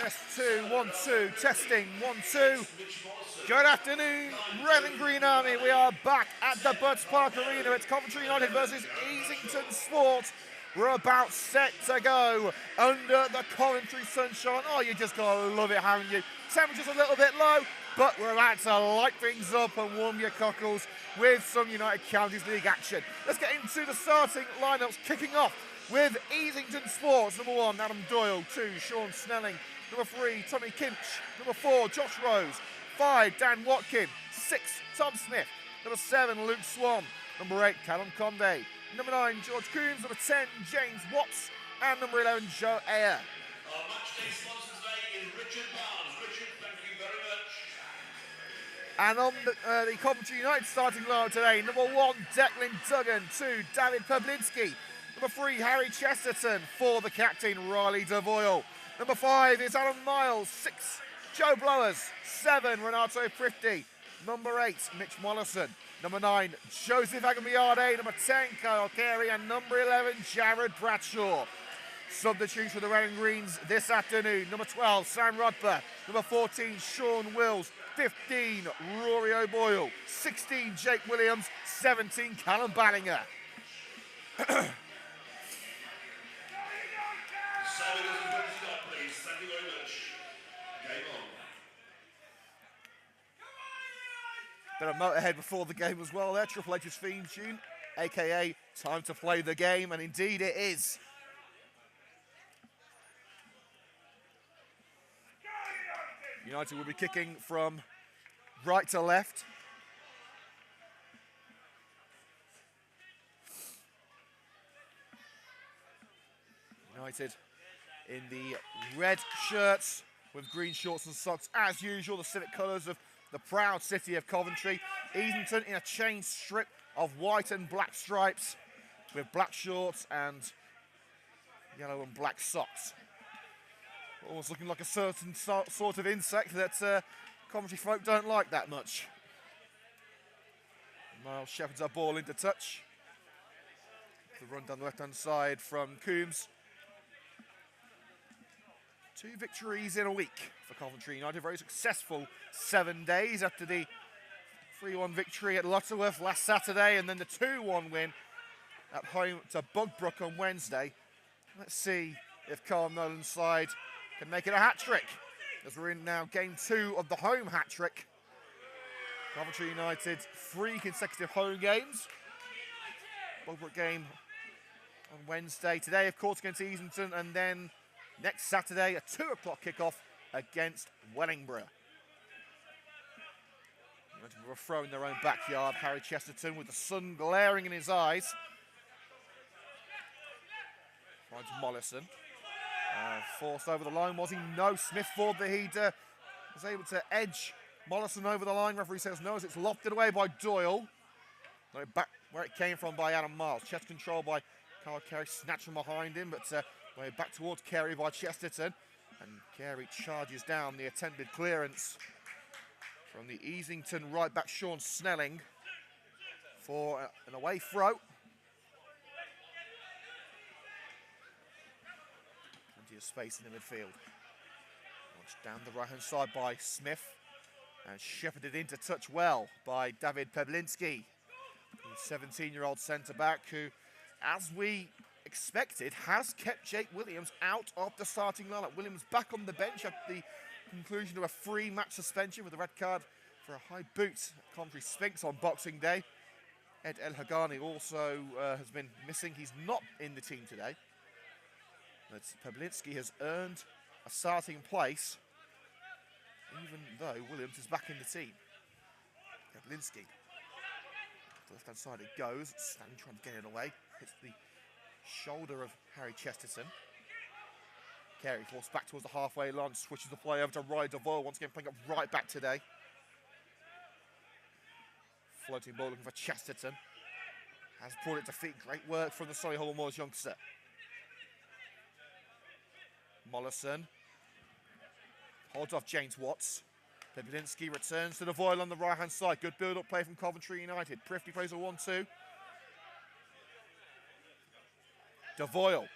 Test 2, 1, 2, testing, 1, 2. Good afternoon, Red and Green Army. We are back at the Buds Park Arena. It's Coventry United versus Easington Sports. We're about set to go under the Coventry sunshine. Oh, you just gotta love it, haven't you? Temperature's a little bit low, but we're about to light things up and warm your cockles with some United Counties League action. Let's get into the starting lineups, kicking off with Easington Sports. Number 1, Adam Doyle. 2, Sean Snelling. Number 3, Tommy Kinch. Number 4, Josh Rose. 5, Dan Watkin. 6, Tom Smith. Number 7, Luke Swan. Number 8, Callum Conde. Number 9, George Coombs. Number 10, James Watts. And number 11, Joe Ayer. Our match day sponsor today is Richard Barnes. Richard, thank you very much. And on the Coventry United starting lineup today, number 1, Declan Duggan. 2, David Pablinski. Number 3, Harry Chesterton. 4, the captain, Riley Devoyle. Number 5 is Alan Miles. 6, Joe Blowers. 7, Renato Prifty. Number 8, Mitch Mollison. Number 9, Joseph Agambiade. Number 10, Kyle Carey. And number 11, Jared Bradshaw. Substitutes for the Red and Greens this afternoon. Number 12, Sam Rodber. Number 14, Sean Wills. 15, Rory O'Boyle. 16, Jake Williams. 17, Callum Ballinger. Bit of Motorhead before the game as well there. Triple H's theme tune, aka time to play the game, and indeed it is. United will be kicking from right to left. United in the red shirts with green shorts and socks, as usual, the civic colours of the proud city of Coventry. Easington in a chain strip of white and black stripes with black shorts and yellow and black socks. Almost looking like a certain sort of insect that Coventry folk don't like that much. Miles shepherds our ball into touch. The run down the left-hand side from Coombs. 2 victories in a week for Coventry United. Very successful 7 days after the 3-1 victory at Lutterworth last Saturday and then the 2-1 win at home to Bugbrook on Wednesday. Let's see if Carl Nolan's side can make it a hat-trick, as we're in now game 2 of the home hat-trick. Coventry United 3 consecutive home games. Bugbrook game on Wednesday. Today, of course, against Easington, and then next Saturday, a 2 o'clock kickoff against Wellingborough. We're throwing their own backyard. Harry Chesterton with the sun glaring in his eyes. Finds Mollison. Forced over the line, was he? No. Smith thought that he was able to edge Mollison over the line. Referee says no, as it's lofted away by Doyle. Back where it came from by Adam Miles. Chest control by Carl Carey, snatched from behind him, but back towards Carey by Chesterton, and Carey charges down the attempted clearance from the Easington right back Sean Snelling for an away throw. Plenty of space in the midfield. Launched down the right hand side by Smith and shepherded into touch well by David Pablinski, the 17-year-old centre back who, as we expected, has kept Jake Williams out of the starting lineup. Williams back on the bench at the conclusion of a 3-match suspension with a red card for a high boot at Coventry Sphinx on Boxing Day. Ed El Hagani also has been missing. He's not in the team today. But Pablinski has earned a starting place, even though Williams is back in the team. Pablinski. The left-hand side it goes. Stanley trying to get it away. Hits the shoulder of Harry Chesterton. Carey forced back towards the halfway line, switches the play over to Riley Devoyle, once again playing up right back today. Floating ball looking for Chesterton. Has brought it to feet. Great work from the Solihull Moors youngster. Mollison holds off James Watts. Pablinski returns to Devoyle on the right-hand side. Good build-up play from Coventry United. Prifty plays a 1-2. Devoyle.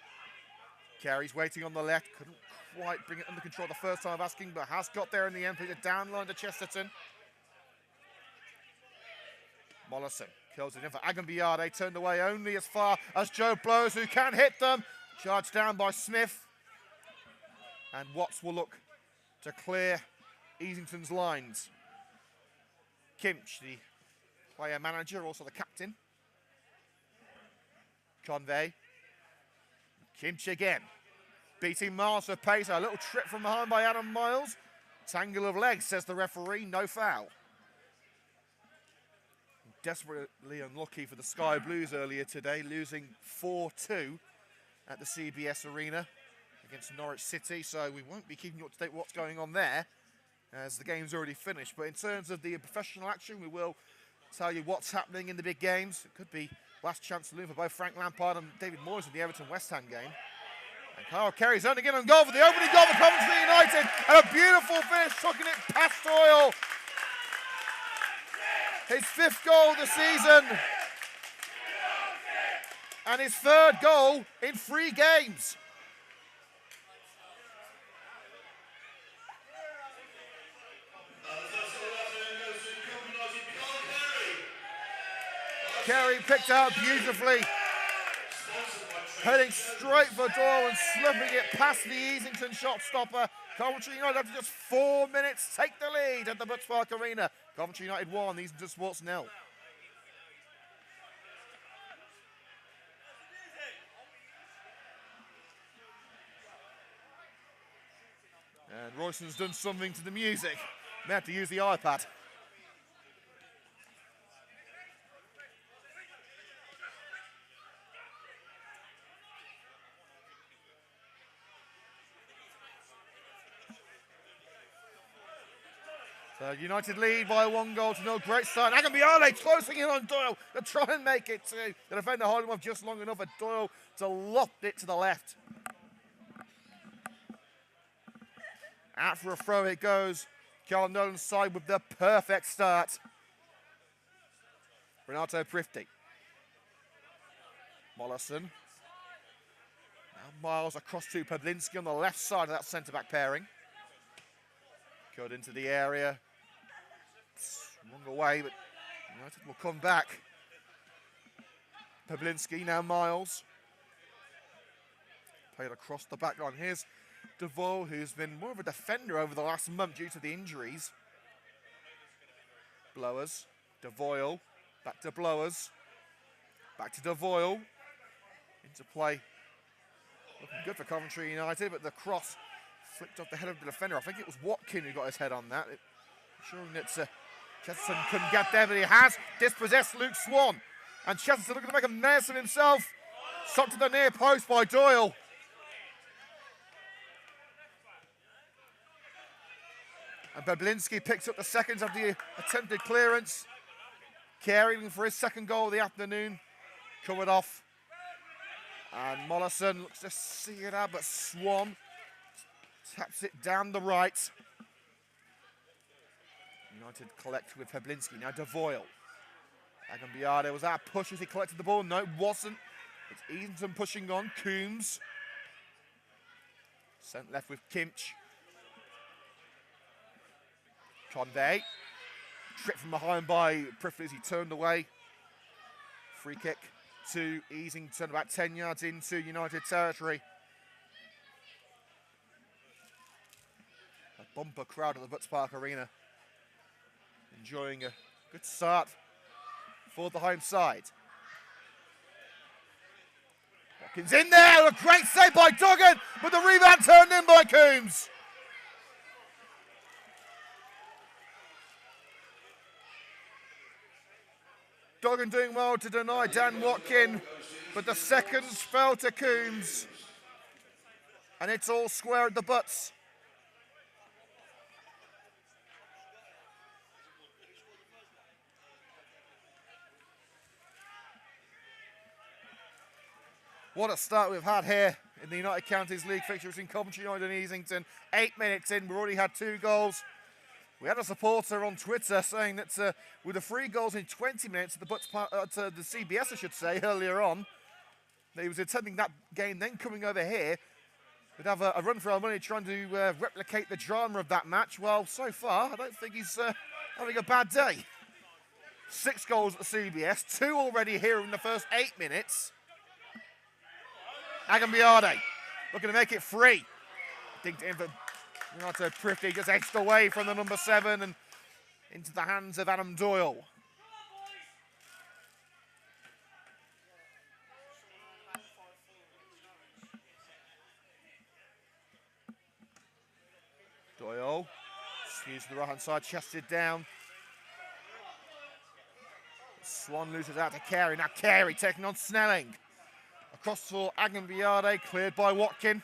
Carey's waiting on the left. Couldn't quite bring it under control the first time of asking, but has got there in the end. Put it down line to Chesterton. Mollison kills it in for Agambiade. Turned away only as far as Joe Blows, who can hit them. Charged down by Smith. And Watts will look to clear Easington's lines. Kimch, the player manager, also the captain. Convey. Kimch again. Beating Miles for pace. A little trip from behind by Adam Miles. Tangle of legs, says the referee. No foul. Desperately unlucky for the Sky Blues earlier today, losing 4-2 at the CBS Arena against Norwich City. So we won't be keeping you up to date what's going on there, as the game's already finished. But in terms of the professional action, we will tell you what's happening in the big games. It could be last chance saloon for both Frank Lampard and David Moyes in the Everton-West Ham game. And Kyle Carey's only again on goal for the opening goal for Coventry United. And a beautiful finish, chucking it past Doyle. His 5th goal of the season. And his 3rd goal in 3 games. Carey picked out beautifully, heading straight for Doyle and slipping it past the Easington shot stopper. Coventry United, after just 4 minutes, take the lead at the Butts Park Arena. Coventry United 1, Easington Sports 0. And Royston's done something to the music. May have to use the iPad. So United lead by 1-0. Great start. Agambiade closing in on Doyle to try and make it 2. The defender holding him off just long enough for Doyle to loft it to the left. Out for a throw it goes. Carl Nolan's side with the perfect start. Renato Prifty. Mollison. Now Miles across to Pawlinski on the left side of that centre-back pairing. Cut into the area. Swung away, but United will come back. Pawlinski, now Miles. Played across the back line. Here's Devoe, who's been more of a defender over the last month due to the injuries. Blowers, Devoyle, back to Blowers, back to Devoyle. Into play. Looking good for Coventry United, but the cross flicked off the head of the defender. I think it was Watkin who got his head on that. Ensuring that Chesterton couldn't get there, but he has dispossessed Luke Swan. And Chesterton looking to make a mess of himself. Shot to the near post by Doyle. And Pawlinski picks up the seconds of the attempted clearance. Carey looking for his 2nd goal of the afternoon. Covered off. And Mollison looks to see it out, but Swan taps it down the right. United collect with Pawlinski. Now Devoyle. Agambiade, was that a push as he collected the ball? No, it wasn't. It's Easington pushing on. Coombs. Sent left with Kimch. Convey. Tripped from behind by Prifty as he turned away. Free kick to Easington, about 10 yards into United territory. A bumper crowd at the Butts Park Arena. Enjoying a good start for the home side. Watkins in there, a great save by Duggan, but the rebound turned in by Coombs. Duggan doing well to deny Dan Watkin, but the seconds fell to Coombs. And it's all square at the Butts. What a start we've had here in the United Counties League fixture between Coventry United and Easington. 8 minutes in, we've already had 2 goals. We had a supporter on Twitter saying that with the 3 goals in 20 minutes at the CBS, I should say, earlier on, that he was attending that game, then coming over here, We'd have a run for our money trying to replicate the drama of that match. Well, so far, I don't think he's having a bad day. 6 goals at the CBS, 2 already here in the first 8 minutes. Agambiade looking to make it free. Dinked in for United. Prifty just edged away from the number 7 and into the hands of Adam Doyle. Doyle, using the right-hand side, chested down. Swan loses out to Carey. Now Carey taking on Snelling. Across for Agambiade, cleared by Watkin.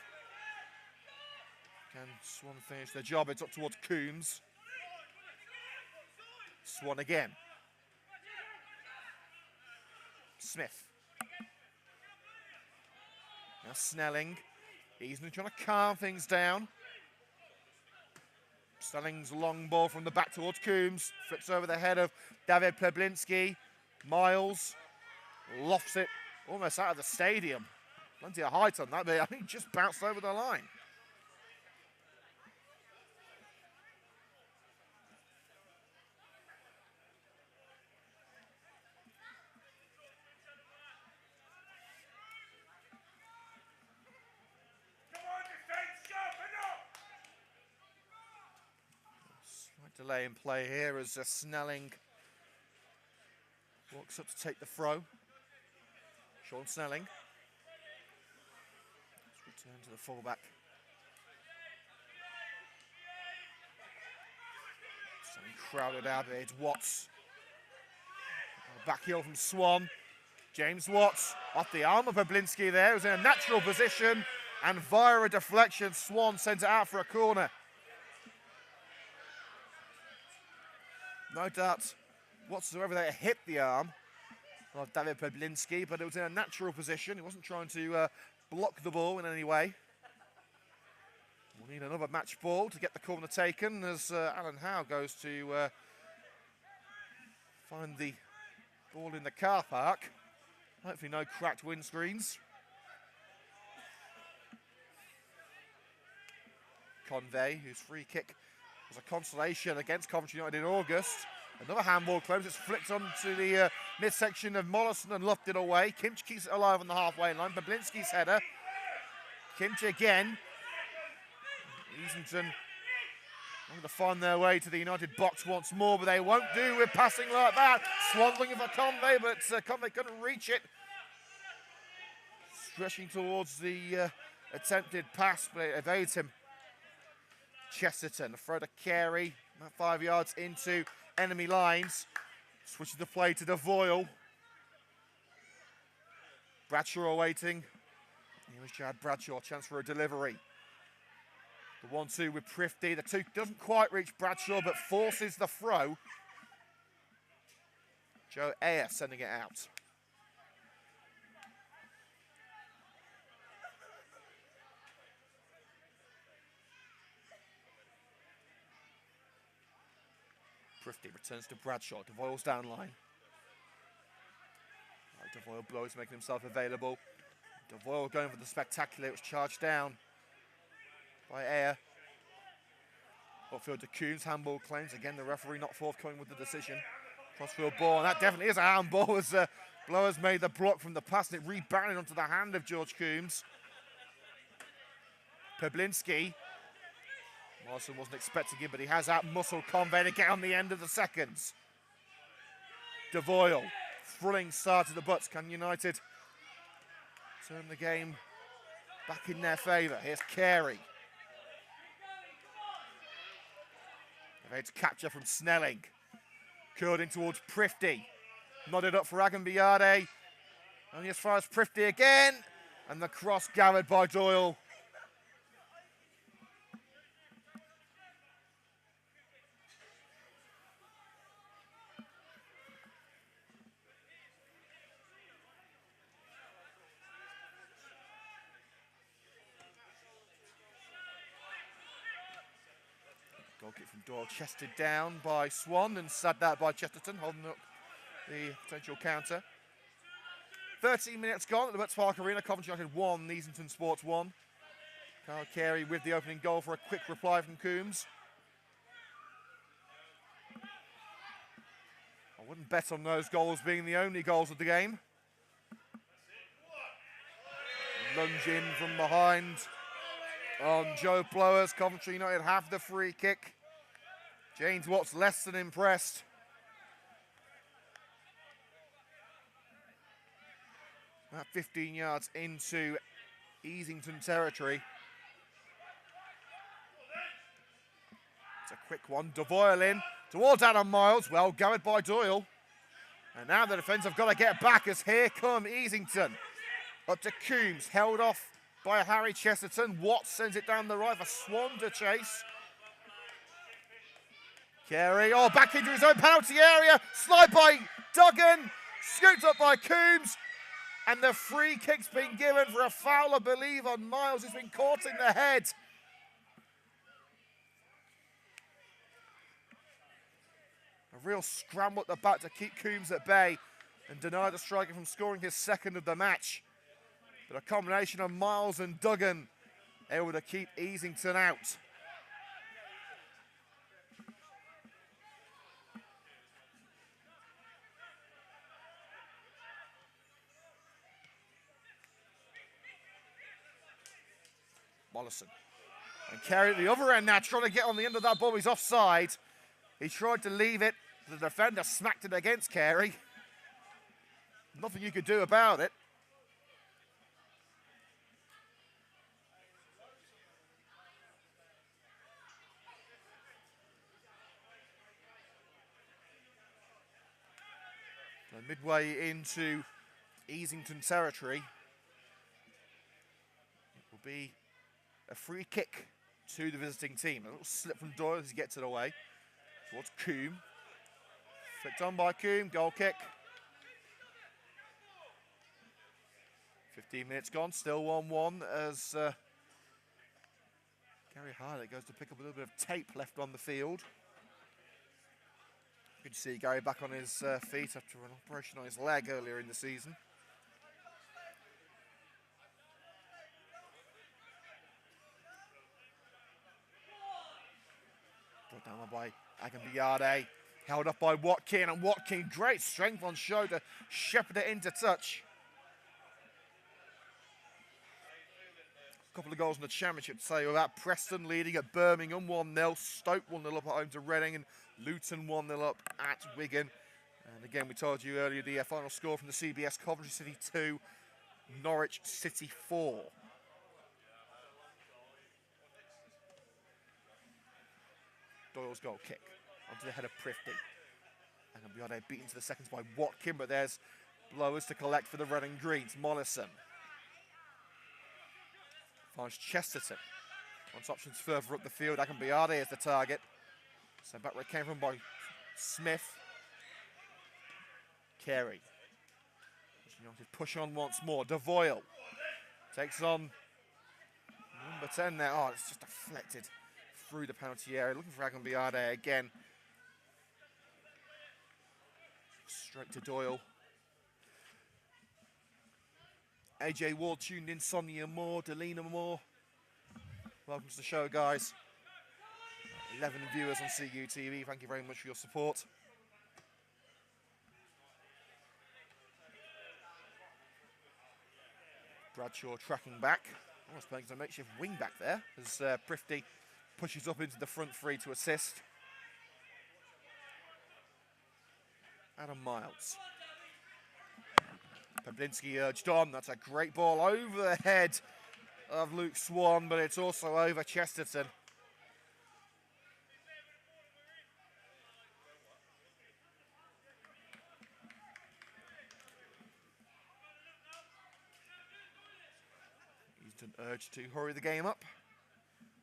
Can Swan finish their job? It's up towards Coombs. Swan again. Smith. Now Snelling. Easington trying to calm things down. Snelling's long ball from the back towards Coombs. Flips over the head of David Peblinski. Miles lofts it almost out of the stadium. Plenty of height on that, but I think just bounced over the line. Slight delay in play here as Snelling walks up to take the throw. Sean Snelling. Let's return to the fullback. Snelling crowded out. It's Watts. Back heel from Swan. James Watts off the arm of Peblinski there. He was in a natural position and via a deflection, Swan sent it out for a corner. No doubt whatsoever that hit the arm of David Peblinski, but it was in a natural position. He wasn't trying to block the ball in any way. We'll need another match ball to get the corner taken as Alan Howe goes to find the ball in the car park. Hopefully no cracked windscreens. Convey, whose free kick was a consolation against Coventry United in August. Another handball claims it's flicked onto the midsection of Mollison and lofted away. Kimch keeps it alive on the halfway line. Peblinski's header. Kimch again. Easington want to find their way to the United box once more, but they won't do with passing like that. Swan looking for Convey, but Convey couldn't reach it. Stretching towards the attempted pass, but it evades him. Chesterton, a throw to Carey, about 5 yards into enemy lines. Switches the play to Devoyle. Bradshaw awaiting. Here was Chad Bradshaw, chance for a delivery. The 1-2 with Prifty. The 2 doesn't quite reach Bradshaw, but forces the throw. Joe Ayer sending it out. Prifty returns to Bradshaw. Devoyle's down line. Devoyle blows, making himself available. Devoyle going for the spectacular. It was charged down by Ayer. Upfield to Coombs. Handball claims. Again, the referee not forthcoming with the decision. Crossfield ball, and that definitely is a handball as Blowers made the block from the pass, and it rebounded onto the hand of George Coombs. Peblinski. Morrison wasn't expecting him, but he has out-muscled Convey to get on the end of the seconds. Devoyle, thrilling start to the butts. Can United turn the game back in their favour? Here's Carey. Evades capture from Snelling. Curled in towards Prifty. Nodded up for Agambiade. Only as far as Prifty again. And the cross gathered by Doyle. Goal kick from Doyle, chested down by Swan and saddled out by Chesterton, holding up the potential counter. 13 minutes gone at the Betts Park Arena. Coventry United 1, Easington Sports 1. Carl Carey with the opening goal for a quick reply from Coombs. I wouldn't bet on those goals being the only goals of the game. Lunge in from behind on Joe Blowers. Coventry United have the free kick. James Watts less than impressed. About 15 yards into Easington territory. It's a quick one. Devoyle in towards Adam Miles. Well gathered by Doyle. And now the defence have got to get back as here come Easington. Up to Coombs, held off by Harry Chesterton. Watts sends it down the right for Swan to chase. Carey, back into his own penalty area. Slide by Duggan. Scooped up by Coombs. And the free kick's been given for a foul, I believe, on Miles, who's been caught in the head. A real scramble at the back to keep Coombs at bay and deny the striker from scoring his second of the match. But a combination of Miles and Duggan able to keep Easington out. Mollison. And Carey at the other end now, trying to get on the end of that ball. He's offside. He tried to leave it. The defender smacked it against Carey. Nothing you could do about it. So midway into Easington territory, it will be a free kick to the visiting team. A little slip from Doyle as he gets it away towards Coombe. Flicked on by Coombe, goal kick. 15 minutes gone, still 1-1 as Gary Harlett goes to pick up a little bit of tape left on the field. Good to see Gary back on his feet after an operation on his leg earlier in the season. Brought down by Agambiade, held up by Watkin, and Watkin, great strength on show to shepherd it into touch. A couple of goals in the championship to say about Preston leading at Birmingham 1-0, Stoke 1-0 up at home to Reading, and Luton 1-0 up at Wigan. And again, we told you earlier the final score from the CBS: Coventry City 2, Norwich City 4. Doyle's goal kick onto the head of Prifty. And Biade beaten to the seconds by Watkin, but there's Blowers to collect for the Reading Greens. Mollison finds Chesterton. Wants options further up the field. Agambiade is the target. So back where it came from by Smith. Carey. Push on once more. Devoyle takes on number 10 there. Oh, it's just deflected through the penalty area. Looking for Agambiade again. Straight to Doyle. AJ Ward tuned in, Sonia Moore, Delina Moore. Welcome to the show, guys. 11 viewers on CUTV. Thank you very much for your support. Bradshaw tracking back. Almost playing some makeshift wing back there as Prifty pushes up into the front three to assist. Adam Miles. Pablinski urged on. That's a great ball over the head of Luke Swan, but it's also over Chesterton. Easton urged to hurry the game up.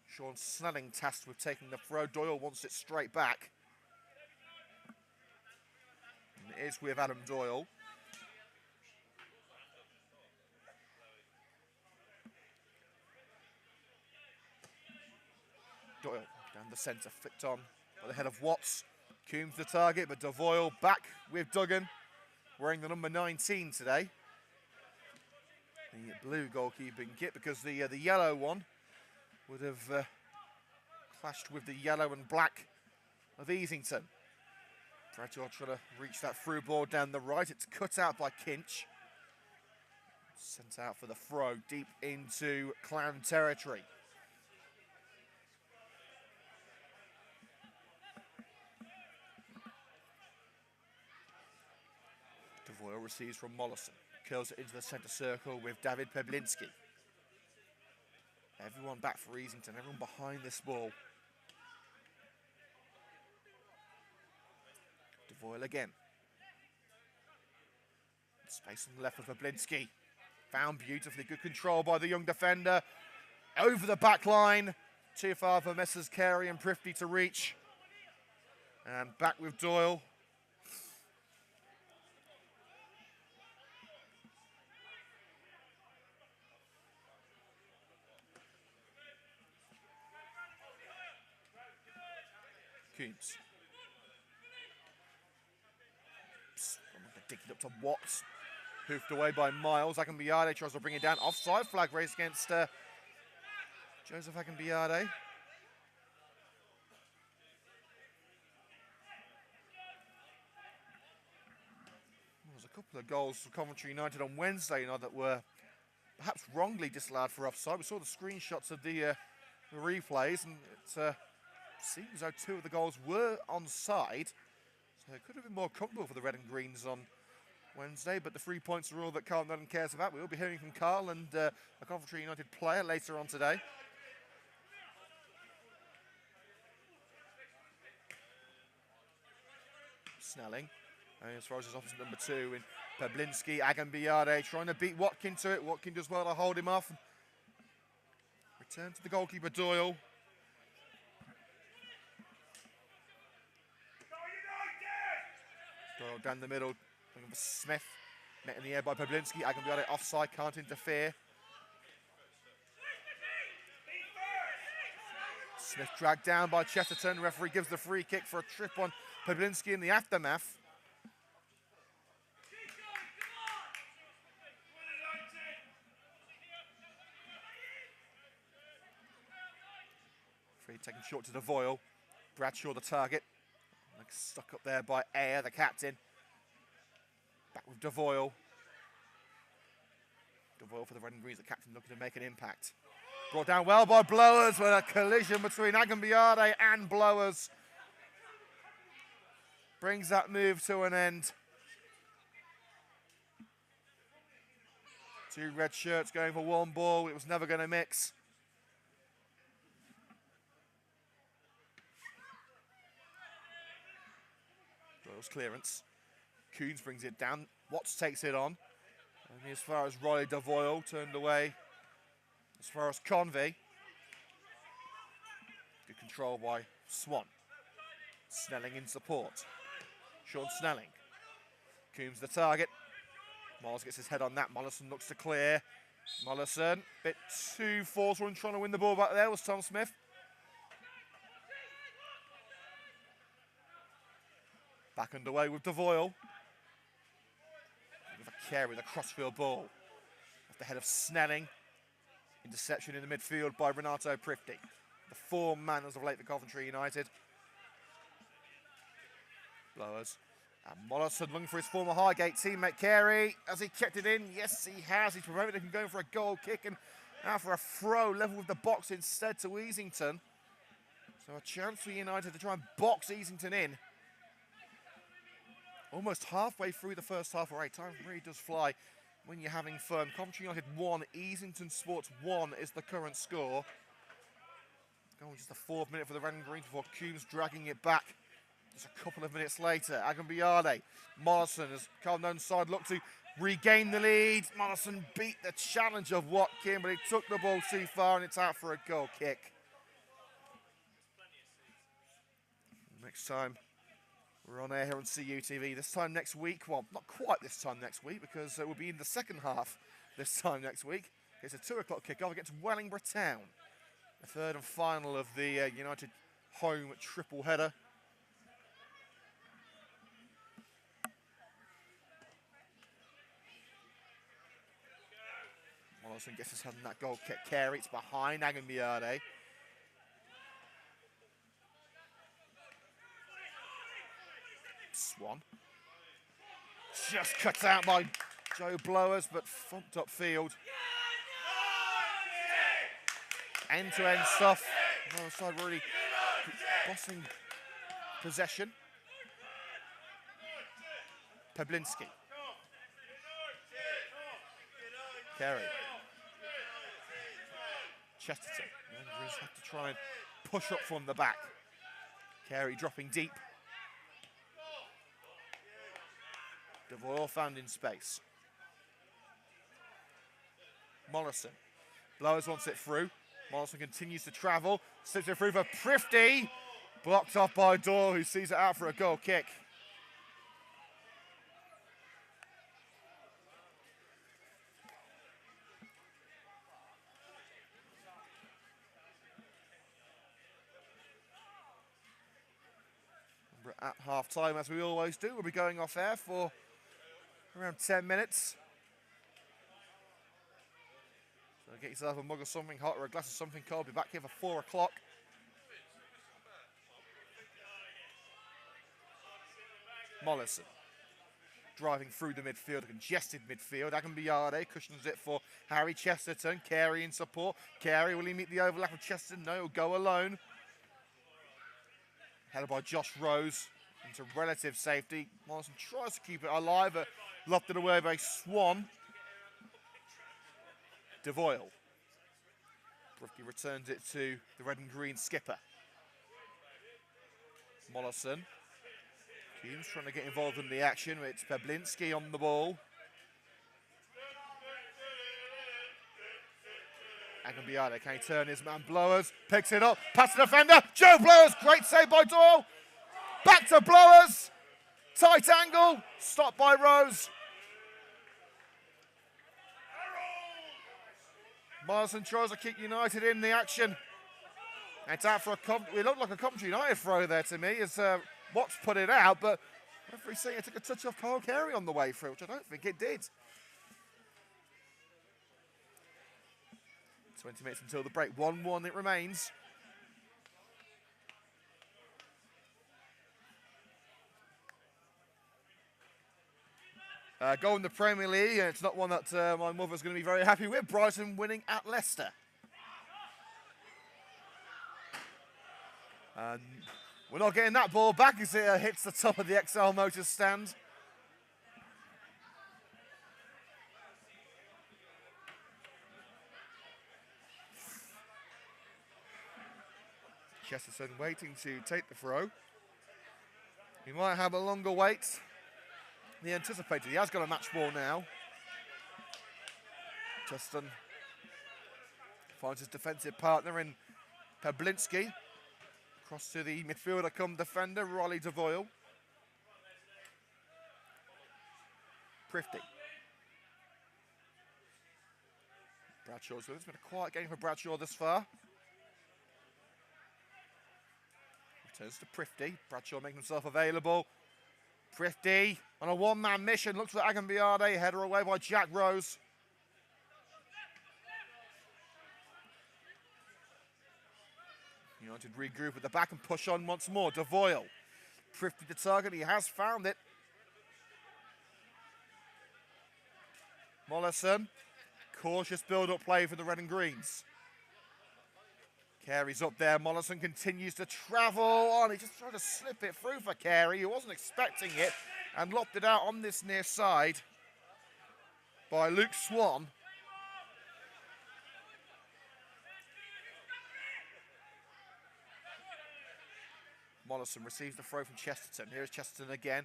Sean Snelling tasked with taking the throw. Doyle wants it straight back. And it is with Adam Doyle. Doyle down the centre, flicked on by the head of Watts. Coombs the target, but Devoyle back with Duggan, wearing the number 19 today. The blue goalkeeping kit, because the yellow one would have clashed with the yellow and black of Easington. Bradshaw trying to reach that through ball down the right. It's cut out by Kinch. Sent out for the throw deep into Clan territory. Devoyle receives from Mollison. Curls it into the centre circle with David Peblinski. Everyone back for Easington, everyone behind this ball. Devoyle again. Space on the left for Peblinski. Found beautifully, good control by the young defender. Over the back line. Too far for Messrs Carey and Prifty to reach. And back with Doyle. Coombs. Digging up to Watts. Hoofed away by Miles. Agambiade tries to bring it down. Offside flag raised against Joseph Agambiade. There was a couple of goals for Coventry United on Wednesday night that were perhaps wrongly disallowed for offside. We saw the screenshots of the replays, and it seems as though 2 of the goals were onside. So it could have been more comfortable for the red and greens on Wednesday, but the 3 points are all that Carl Nunn cares about. We will be hearing from Carl and a Coventry United player later on today. Snelling, and as far as his opposite number 2 in Peblinski, Agambiade trying to beat Watkin to it. Watkin does well to hold him off. Return to the goalkeeper Doyle. Doyle down the middle. Smith, met in the air by Peblinski. Agambiade offside, can't interfere. Smith dragged down by Chesterton. Referee gives the free kick for a trip on Peblinski in the aftermath. Free taken short to Devoyle. Bradshaw the target. Stuck up there by Ayer, the captain. Back with Devoyle. Devoyle for the red and greens, the captain looking to make an impact. Brought down well by Blowers, with a collision between Agambiade and Blowers. Brings that move to an end. 2 red shirts going for 1 ball. It was never going to mix. Doyle's clearance. Coons brings it down. Watts takes it on. And as far as Riley Devoyle, turned away. As far as Convey. Good control by Swan. Snelling in support. Sean Snelling. Coombs the target. Miles gets his head on that. Mollison looks to clear. Mollison, bit too forceful in trying to win the ball back there was Tom Smith. Back underway with Devoyle. With a carry with a crossfield ball. Off the head of Snelling. Interception in the midfield by Renato Prifty. The 4 man as of late for Coventry United. Blowers. And Mollison looking for his former Highgate teammate Carey. Has he kept it in? Yes, he has. He's prevented him going for a goal kick and now for a throw level with the box instead to Easington. So a chance for United to try and box Easington in. Almost halfway through the first half already. Time really does fly when you're having fun. Coventry United 1, Easington Sports 1 is the current score. Going just the 4th minute for the red and green before Coombs dragging it back. Just a couple of minutes later, Agambiade, Mollison as Carl Nunn's side looked to regain the lead. Mollison beat the challenge of Watkin, but he took the ball too far and it's out for a goal kick. Next time we're on air here on CUTV. This time next week, well, not quite this time next week because we'll be in the second half this time next week. It's a 2 o'clock kickoff against Wellingborough Town. The 3rd and final of the United home triple header. Mollison gets his head on that goal kick. Carey, it's behind Agambiade. Swan. Just cut out by Joe Blowers, but thumped upfield. End-to-end stuff. Another side really bossing possession. Peblinski. Carey. Chesterton. Rangers have to try and push up from the back. Carey dropping deep. DeVoyle found in space. Mollison. Blowers wants it through. Mollison continues to travel. Slips it through for Prifty. Blocked off by Doyle, who sees it out for a goal kick. We're at half time, as we always do. We'll be going off air for around 10 minutes. So get yourself a mug of something hot or a glass of something cold. Be back here for 4 o'clock. Mollison driving through the midfield, a congested midfield. Agambiade cushions it for Harry Chesterton. Carey in support. Carey, will he meet the overlap of Chesterton? No, he'll go alone. Headed by Josh Rose into relative safety. Mollison tries to keep it alive, but lofted away by Swan. DeVoyle. Brookie returns it to the red and green skipper. Mollison. Humes trying to get involved in the action. It's Peblinski on the ball. Agambiade, can he turn his man? Blowers picks it up, past the defender. Joe Blowers, great save by Doyle. Back to Blowers. Tight angle, stopped by Rose. Morrison tries to keep United in the action. It's out for it looked like a Coventry United throw there to me as Watts put it out, but referee saying it took a touch off Carl Carey on the way through, which I don't think it did. 20 minutes until the break. 1-1 it remains. Goal in the Premier League, and it's not one that my mother's going to be very happy with. Brighton winning at Leicester. And we're not getting that ball back as it hits the top of the XL Motors stand. Chesterton waiting to take the throw. He might have a longer wait than he anticipated. He has got a match ball now. Chesterton finds his defensive partner in Peblinski. Across to the midfielder come defender, Riley DeVoyle. Prifty. Bradshaw's with it. It's been a quiet game for Bradshaw this far. Returns to Prifty. Bradshaw making himself available. Prifty on a one-man mission. Looks for Agambiade. Header away by Jack Rose. United regroup at the back and push on once more. DeVoyle. Prifty the target. He has found it. Mollison. Cautious build-up play for the red and greens. Carey's up there. Mollison continues to travel on. He just tried to slip it through for Carey. He wasn't expecting it and lopped it out on this near side by Luke Swan. Mollison receives the throw from Chesterton. Here's Chesterton again.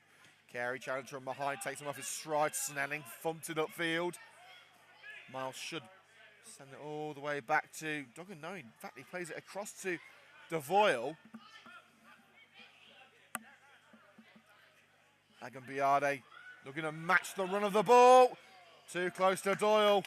Carey challenge from behind, takes him off his stride. Snelling thumped it upfield. Miles should send it all the way back to Duggan. No, in fact, he plays it across to DeVoyle. Agambiade looking to match the run of the ball. Too close to Doyle.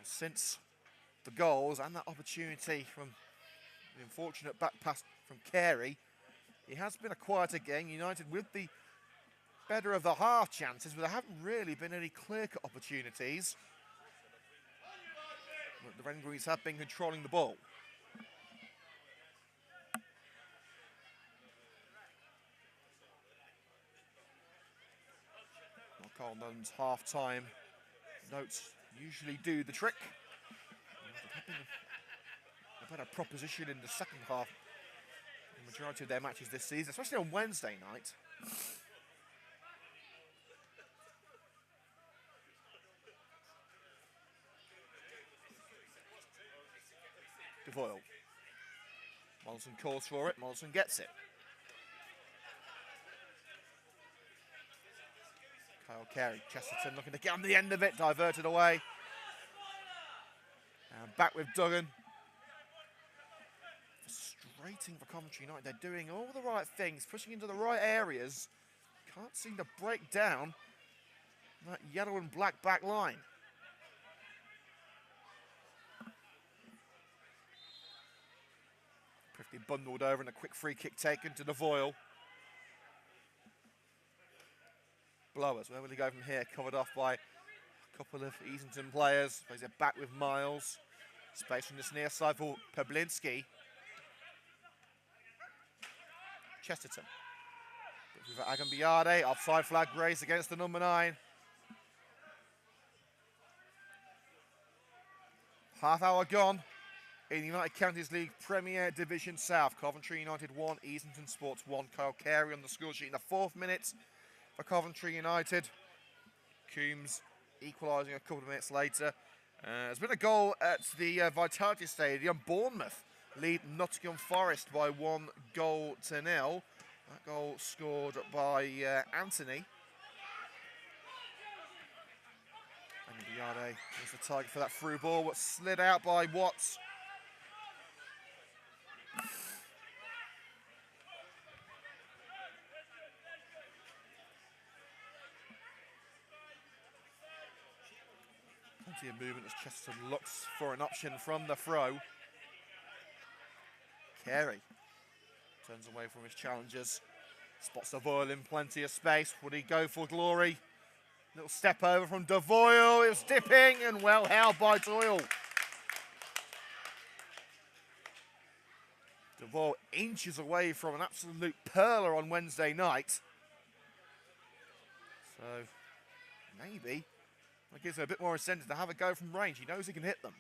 Since the goals and that opportunity from the unfortunate back pass from Carey, It has been a quieter game. United with the better of the half chances, but there haven't really been any clear-cut opportunities. But the Red Greens have been controlling the ball. Carlton's half-time notes usually do the trick. They've had a proposition in the second half in the majority of their matches this season, especially on Wednesday night. Devoyle. Mollison calls for it, Mollison gets it. Kyle Carey, Chesterton looking to get on the end of it, diverted away. And back with Duggan. Frustrating for Coventry United. They're doing all the right things, pushing into the right areas. Can't seem to break down that yellow and black back line. Pretty bundled over and a quick free kick taken to Devoyle. Blowers, where will he go from here? Covered off by a couple of Easington players. Plays it back with Miles. Space from this near side for Peblinski. Chesterton. With Agambiade, offside flag raised against the number 9. Half hour gone in United Counties League Premier Division South. Coventry United 1, Easington Sports 1. Kyle Carey on the score sheet in the 4th minute for Coventry United. Coombs equalising a couple of minutes later. There's been a goal at the Vitality Stadium. Bournemouth lead Nottingham Forest by 1 goal to 0. That goal scored by Anthony. And Biade was the target for that through ball, but slid out by Watts. Plenty of movement as Chesterton looks for an option from the throw. Carey turns away from his challengers. Spots Devoyle in plenty of space. Would he go for glory? Little step over from Devoyle. It was dipping and well held by Doyle. Devoyle inches away from an absolute perler on Wednesday night. So maybe that gives him a bit more incentive to have a go from range. He knows he can hit them.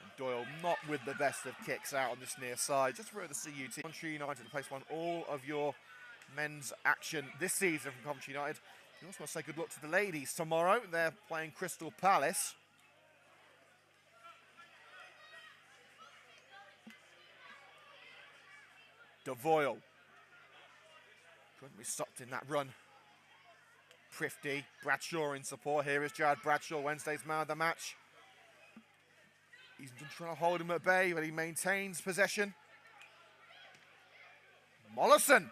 And Doyle not with the best of kicks out on this near side. Just for the CUT. Coventry United, the place won all of your men's action this season from Coventry United. We also want to say good luck to the ladies tomorrow. They're playing Crystal Palace. Devoyle. Couldn't be stopped in that run. Prifty, Bradshaw in support. Here is Jared Bradshaw, Wednesday's man of the match. He's trying to hold him at bay, but he maintains possession. Mollison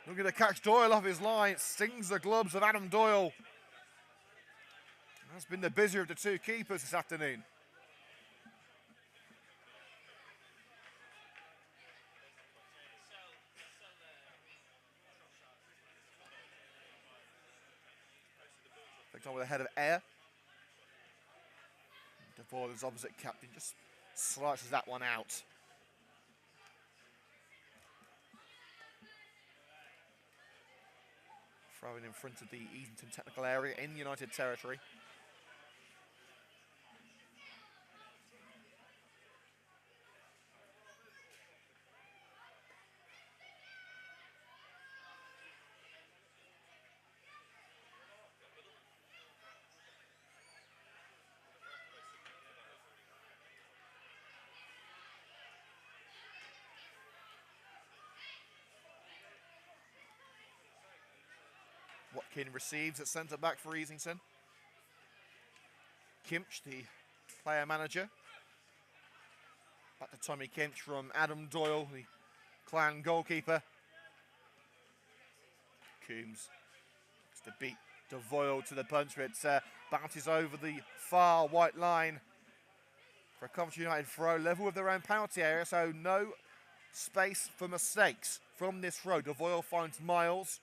looking to catch Doyle off his line. Stings the gloves of Adam Doyle. That's been the busier of the two keepers this afternoon. Picked on with a head of air. Devoyle's opposite captain just slices that one out. Throwing in front of the Easington technical area in United territory. Watkin receives at centre-back for Easington. Kimch, the player manager. Back to Tommy Kimch from Adam Doyle, the clan goalkeeper. Coombs looks to beat Devoyle to the punch, but it bounces over the far white line for a Coventry United throw, level with their own penalty area, so no space for mistakes from this throw. Devoyle finds Miles,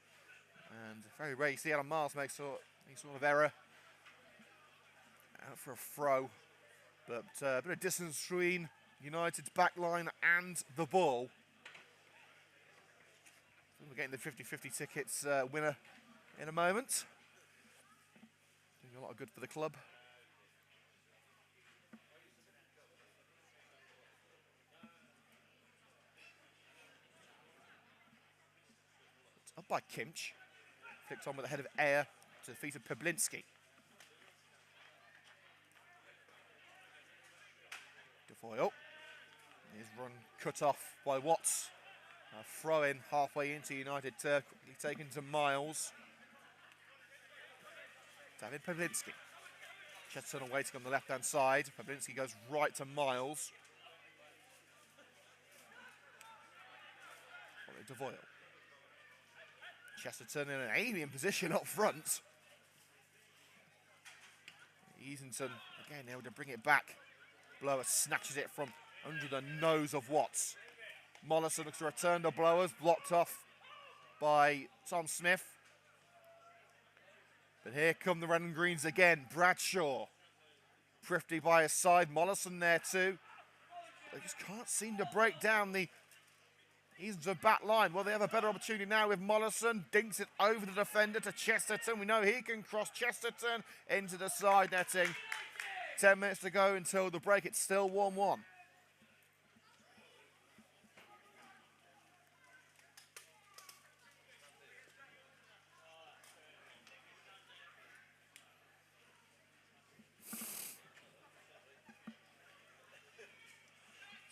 and very rarely you see Adam Miles make any sort of error. Out for a throw, but a bit of distance between United's back line and the ball. We're getting the 50-50 tickets winner in a moment. Doing a lot of good for the club. It's up by Kimch. Flicked on with the head of Ayer to the feet of Peblinski. Devoyle. His run cut off by Watts. A throw in halfway into United turf, quickly taken to Miles. David Peblinski. Chesterton waiting on the left-hand side. Peblinski goes right to Miles. Devoyle. Chesterton in an alien position up front. Easington again able to bring it back. Blower snatches it from under the nose of Watts. Mollison looks to return to Blowers, blocked off by Tom Smith. But here come the red and greens again. Bradshaw. Thrifty by his side. Mollison there too. They just can't seem to break down the Easington back line. Well, they have a better opportunity now with Mollison. Dinks it over the defender to Chesterton. We know he can cross Chesterton into the side netting. 10 minutes to go until the break. It's still 1-1.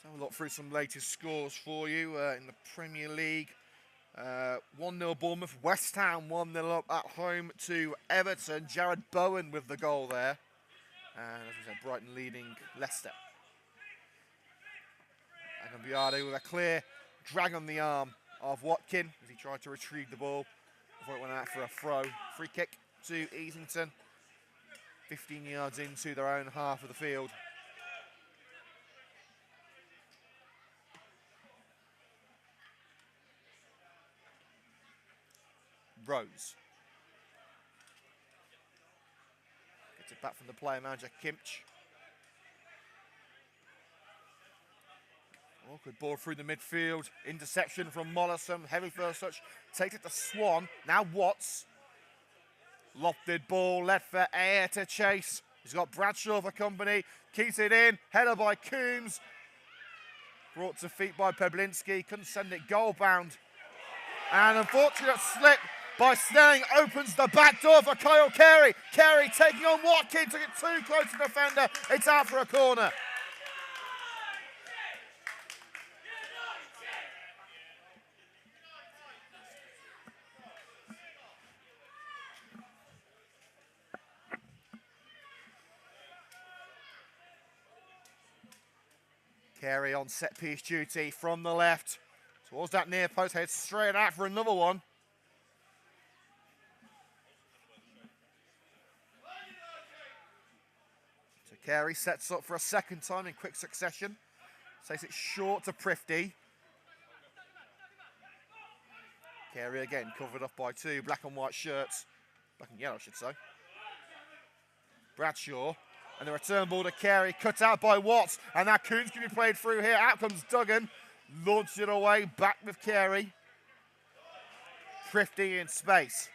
I'll look through some latest scores for you in the Premier League. 1-0 Bournemouth. West Ham 1-0 up at home to Everton. Jared Bowen with the goal there. And as we said, Brighton leading Leicester. Agambiade with a clear drag on the arm of Watkin as he tried to retrieve the ball before it went out for a throw. Free kick to Easington. 15 yards into their own half of the field. Rose. Gets it back from the player manager, Kimch. Good ball through the midfield. Interception from Mollison. Heavy first touch. Takes it to Swan. Now Watts. Lofted ball. Left for Ayer to chase. He's got Bradshaw for company. Keeps it in. Header by Coombs. Brought to feet by Peblinski. Couldn't send it goal bound. And unfortunate slip by Snelling opens the back door for Kyle Carey. Carey taking on Watkins. Took it too close to the defender. It's out for a corner. Carey on set piece duty from the left. Towards that near post, heads straight out for another one. So Carey sets up for a second time in quick succession. Takes it short to Prifty. Carey again covered up by two black and white shirts. Black and yellow, I should say. Bradshaw. And the return ball to Carey, cut out by Watts. And now Coons can be played through here. Out comes Duggan. Launched it away, back with Carey. Thrifty in space.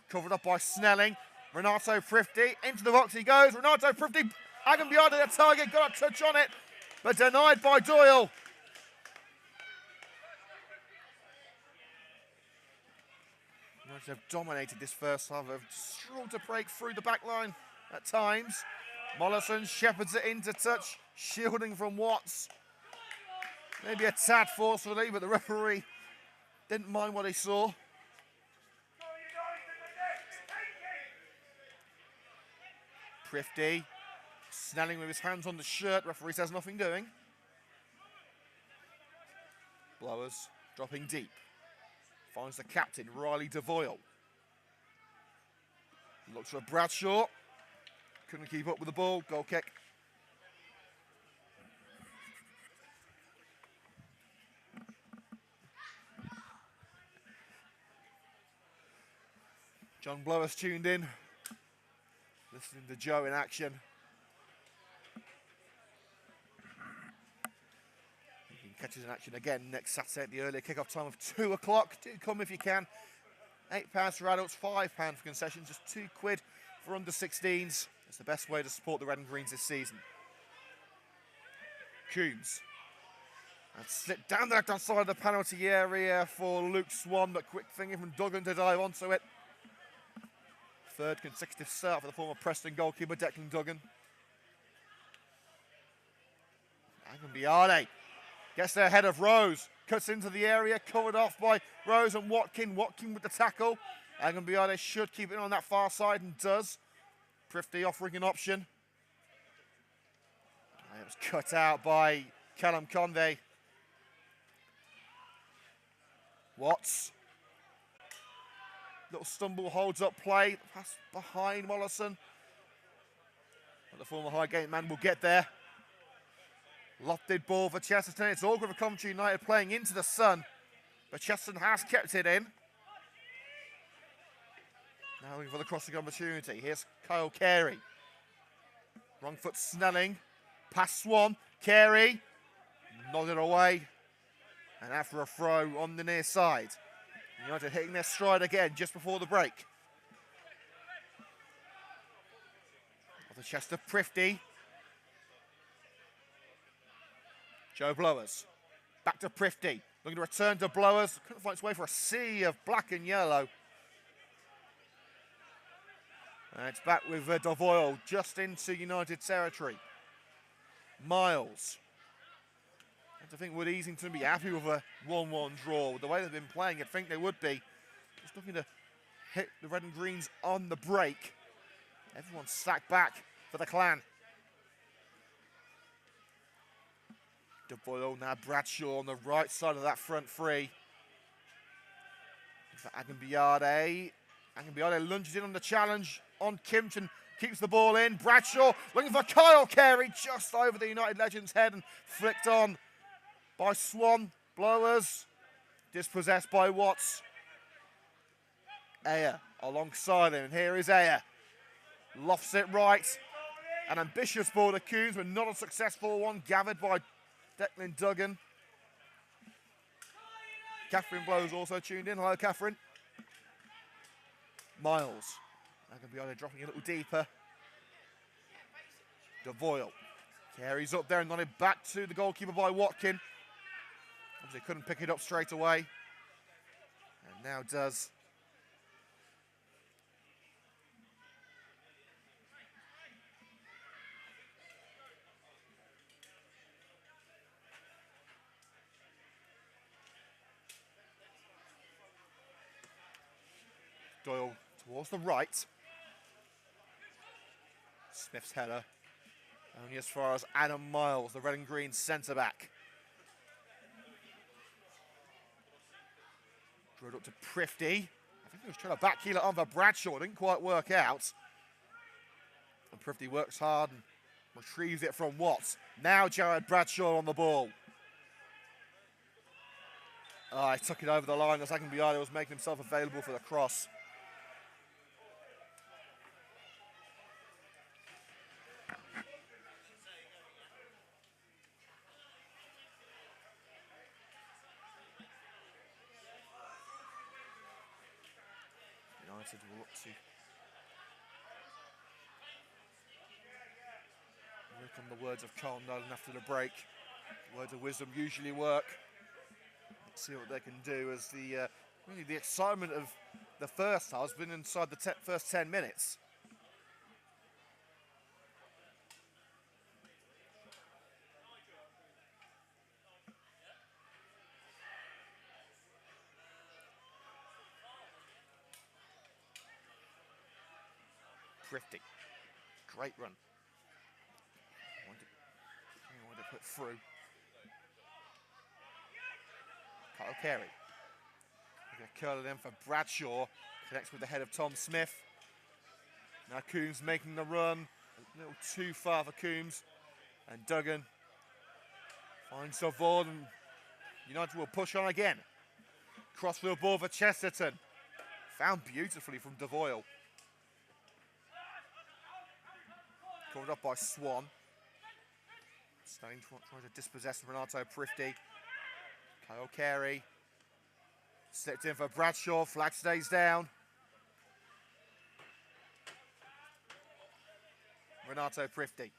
Covered up by Snelling. Renato Thrifty, into the box he goes. Renato Thrifty, Agambiade the target, got a touch on it, but denied by Doyle. United have dominated this first half. They've struggled to break through the back line at times. Mollison shepherds it into touch, shielding from Watts. Maybe a tad forcefully, but the referee didn't mind what he saw. Thrifty, Snelling with his hands on the shirt. Referee says nothing doing. Blowers dropping deep. Finds the captain, Riley Devoyle. Looks for Bradshaw. Couldn't keep up with the ball. Goal kick. John Blowers tuned in, listening to Joe in action. You can catch us in action again next Saturday at the earlier kick-off time of 2 o'clock. Do come if you can. £8 for adults, £5 for concessions, just £2 for under 16s. It's the best way to support the Red and Greens this season. Coombs. And slipped down the left-hand side of the penalty area for Luke Swan, but quick thinking from Duggan to dive onto it. Third consecutive start for the former Preston goalkeeper, Declan Duggan. Agambiade gets there ahead of Rose. Cuts into the area, covered off by Rose and Watkin. Watkin with the tackle. Agambiade should keep it on that far side and does. Prifty offering an option. It was cut out by Callum Convey. Watts. Little stumble, holds up play. Pass behind Mollison. But the former Highgate man will get there. Lofted ball for Chesterton. It's all good for Coventry United playing into the sun. But Chesterton has kept it in. Now looking for the crossing opportunity. Here's Kyle Carey. Wrong foot Snelling. Past Swan. Carey. Nodded away. And after a throw on the near side. United hitting their stride again just before the break. Off the chest of Prifty. Joe Blowers. Back to Prifty. Looking to return to Blowers. Couldn't find its way for a sea of black and yellow. And it's back with Devoyle just into United territory. Miles. I think would Easington be happy with a 1-1 draw? With the way they've been playing, I'd think they would be. Just looking to hit the Red and Greens on the break. Everyone's stacked back for the Clan. Devoyle, now Bradshaw on the right side of that front three. For Agambiade. Agambiade lunges in on the challenge on Kimpton. Keeps the ball in. Bradshaw looking for Kyle Carey just over the United legend's head and flicked on by Swan. Blowers dispossessed by Watts. Ayer alongside him, and here is Ayer. Lofts it right. An ambitious ball to Coombs, but not a successful one, gathered by Declan Duggan. Catherine Blowers also tuned in. Hello, Catherine. Miles. Agambiade dropping a little deeper. Devoyle. Carries up there and nodded back to the goalkeeper by Watkin. Obviously couldn't pick it up straight away. And now does. Doyle towards the right. Smith's header. Only as far as Adam Miles, the red and green centre-back. Drew it up to Prifty. I think he was trying to backheel it on for Bradshaw. Didn't quite work out. And Prifty works hard and retrieves it from Watts. Now Jared Bradshaw on the ball. Oh, he took it over the line as Agambiade was making himself available for the cross. United will look to work on the words of Carl Nolan after the break. Words of wisdom usually work. Let's see what they can do as the really the excitement of the first half has been inside the first 10 minutes. Prifty. Great run. Wanted to put through. Kyle Carey. Going to curl it in for Bradshaw. Connects with the head of Tom Smith. Now Coombs making the run. A little too far for Coombs. And Duggan finds the ball, and United will push on again. Crossfield ball for Chesterton. Found beautifully from Devoyle. Called up by Swan. Snelling trying to dispossess Renato Prifty. Kyle Carey. Slipped in for Bradshaw. Flag stays down. Renato Prifty.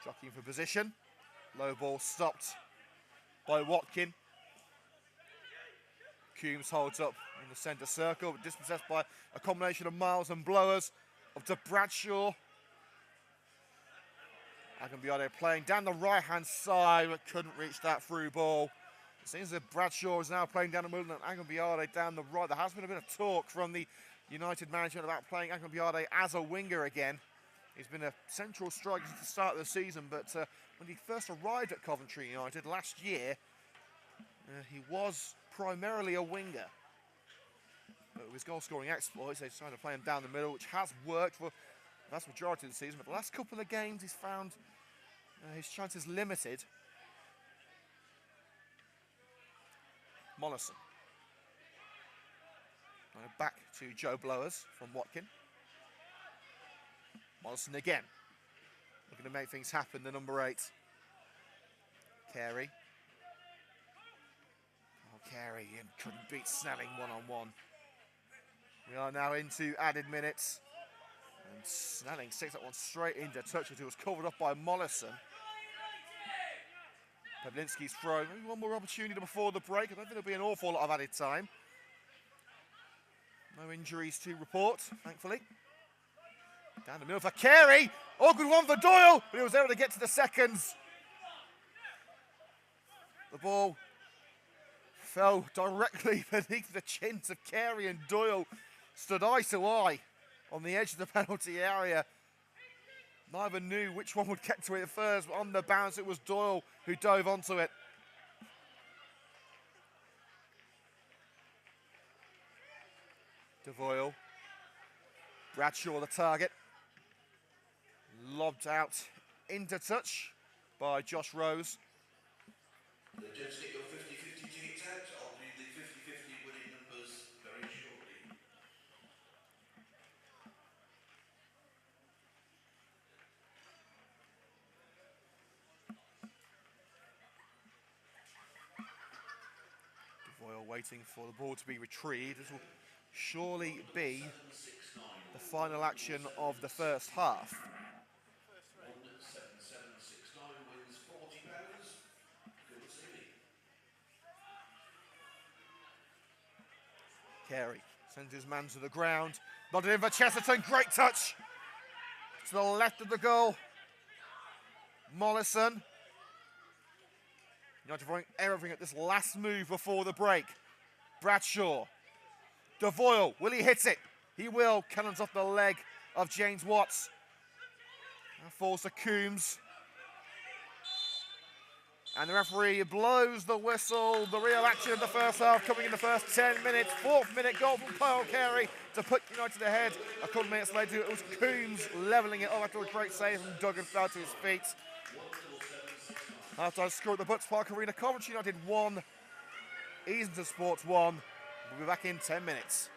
Jockeying for position. Low ball stopped by Watkin. Coombs holds up in the centre circle, but dispossessed by a combination of miles and blowers. Up to Bradshaw. Agambiade playing down the right-hand side, but couldn't reach that through ball. It seems that Bradshaw is now playing down the middle and Agambiade down the right. There has been a bit of talk from the United management about playing Agambiade as a winger again. He's been a central striker since the start of the season, but when he first arrived at Coventry United last year, he was primarily a winger. But with his goal-scoring exploits, they decided to play him down the middle, which has worked for the vast majority of the season. But the last couple of games, he's found his chances limited. Mollison. Back to Joe Blowers from Watkin. Mollison again. Looking to make things happen, the number 8. Carey. Oh, Carey couldn't beat Snelling one-on-one. We are now into added minutes. And Snelling sticks that one straight into touch as it was covered up by Mollison. Pavlinski's throw. Maybe one more opportunity before the break. I don't think there'll be an awful lot of added time. No injuries to report, thankfully. Down the middle for Carey. Oh, good one for Doyle, but he was able to get to the seconds. The ball fell directly beneath the chins of Carey, and Doyle stood eye to eye on the edge of the penalty area. Neither knew which one would get to it first, but on the bounce it was Doyle who dove onto it. Devoyle. Bradshaw the target. Lobbed out into touch by Josh Rose. Gents, get your 50-50 tickets out. I'll do the 50-50 winning numbers very shortly. Devoyle waiting for the ball to be retrieved. This will surely be the final action of the first half. 17769 wins £40. Good to see me. Carey sends his man to the ground. Nodded in for Chesterton. Great touch. To the left of the goal. Mollison. United throwing everything at this last move before the break. Bradshaw. Devoyle. Will he hit it? He will. Cannons off the leg of James Watts. That falls to Coombs. And the referee blows the whistle. The real action of the first half coming in the first 10 minutes. 4th minute goal from Kyle Carey to put United ahead. A couple of minutes later, it was Coombs levelling it up after a great save from Duggan fell to his feet. Half-time score at the Butts Park Arena. Coventry United 1, Easington Sports 1. We'll be back in 10 minutes.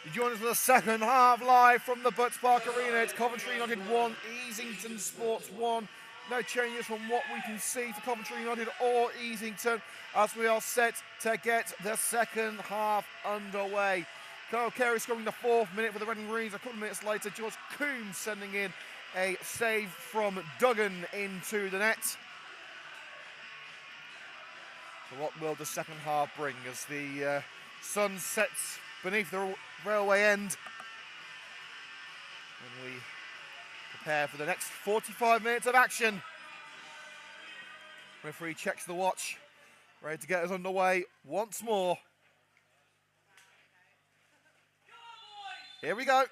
You join us for the second half live from the Butts Park Arena. It's Coventry United 1, Easington Sports 1. No changes from what we can see for Coventry United or Easington as we are set to get the second half underway. Kyle Carey scoring the 4th minute for the Red and Greens. A couple of minutes later, George Coombs sending in a save from Duggan into the net. So what will the second half bring as the sun sets beneath the railway end and we prepare for the next 45 minutes of action. Referee checks the watch, ready to get us underway once more. Here we go.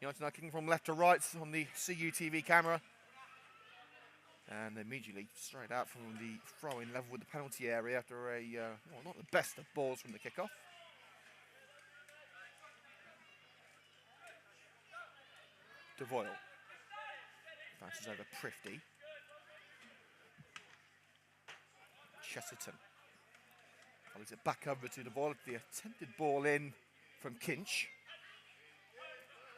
United now kicking from left to right on the CUTV camera. And immediately straight out from the throw-in level with the penalty area after a, well, not the best of balls from the kickoff. Devoyle bounces over Prifty. Chesterton follows it back over to Devoyle. The attempted ball in from Kinch.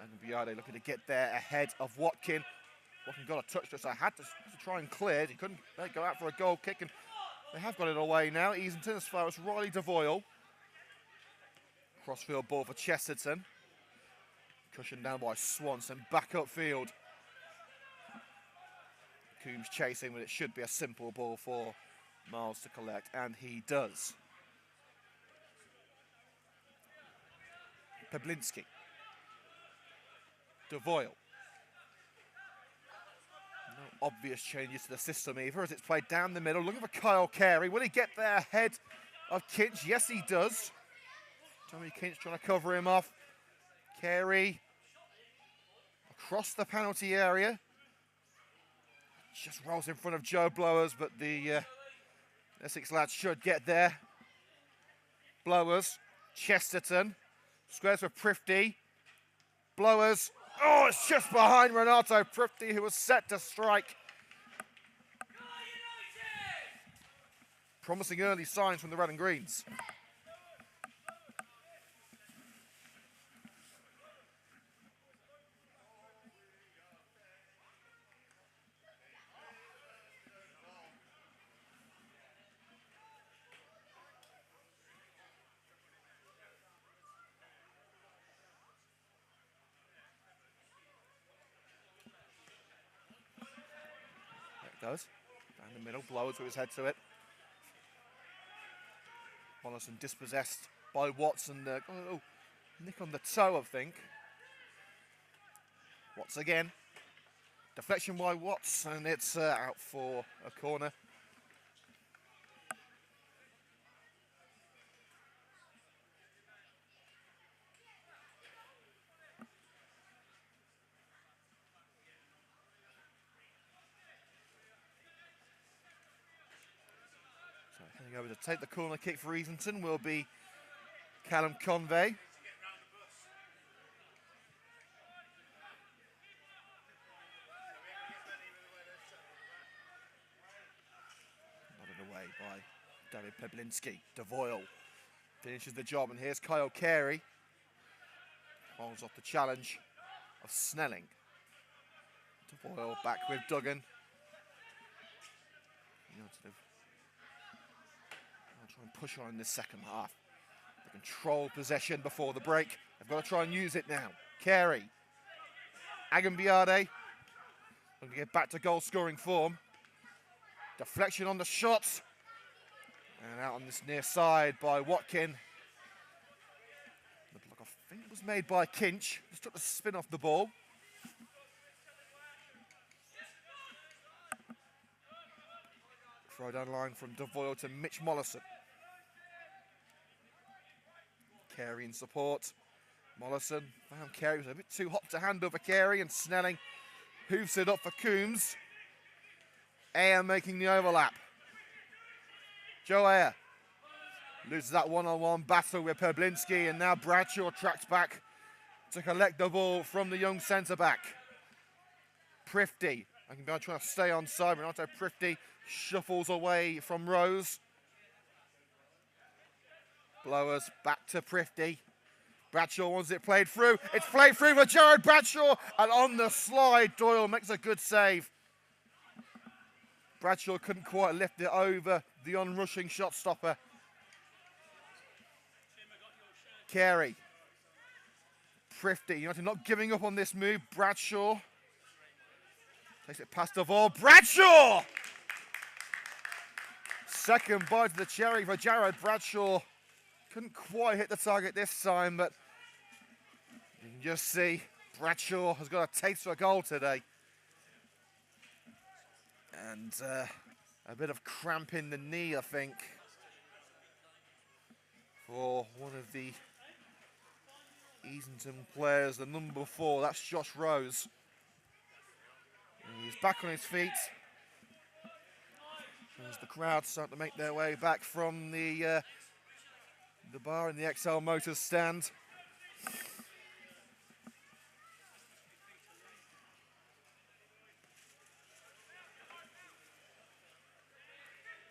And Biade looking to get there ahead of Watkin. Watkin got a touch just I had to try and clear it. He couldn't go out for a goal kick, and they have got it away now. Easington as far as Riley Devoyle. Crossfield ball for Chesterton. Cushioned down by Swanson, back upfield. Coombs chasing, but it should be a simple ball for Miles to collect, and he does. Peblinski. Devoyle. No obvious changes to the system either as it's played down the middle, looking for Kyle Carey. Will he get there ahead of Kinch? Yes, he does. Tommy Kinch trying to cover him off. Carey across the penalty area. Just rolls in front of Joe Blowers, but the Essex lads should get there. Blowers, Chesterton, squares for Prifty. Blowers, oh, it's just behind Renato Prifty, who was set to strike. Promising early signs from the Red and Greens. Goes down the middle, Blowers with his head to it. Mollison dispossessed by Watson. Got a little nick on the toe, I think. Watts again. Deflection by Watts, and it's out for a corner. Heading over to take the corner kick for Easington will be Callum Convey. Nodded away by David Peblinski. Devoyle finishes the job, and here's Kyle Carey. Holds off the challenge of Snelling. Devoyle back with Duggan. Try and push on in this second half. They control possession before the break. They've got to try and use it now. Carey. Agambiade. Looking to get back to goal-scoring form. Deflection on the shot. And out on this near side by Watkin. Looked like I think it was made by Kinch. Just took the spin off the ball. Throw down line from Devoyle to Mitch Mollison. Carey in support. Mollison found Carey, was a bit too hot to handle for Carey, and Snelling hoofs it up for Coombs. Ayer making the overlap. Joe Ayer loses that one-on-one battle with Peblinski, and now Bradshaw tracks back to collect the ball from the young centre-back. Prifty, I can be trying to stay on side. Renato Prifty shuffles away from Rose. Blowers back to Prifty. Bradshaw wants it played through. It's played through for Jared Bradshaw, and on the slide, Doyle makes a good save. Bradshaw couldn't quite lift it over the onrushing shot stopper. Carey. Thrifty. United not giving up on this move. Bradshaw takes it past Devoyle. Bradshaw! Second bite of the cherry for Jared Bradshaw. Couldn't quite hit the target this time, but you can just see Bradshaw has got a taste for a goal today. And a bit of cramp in the knee, I think, for one of the Easington players, the number 4, that's Josh Rose. And he's back on his feet as the crowd start to make their way back from the bar in the XL Motors stand.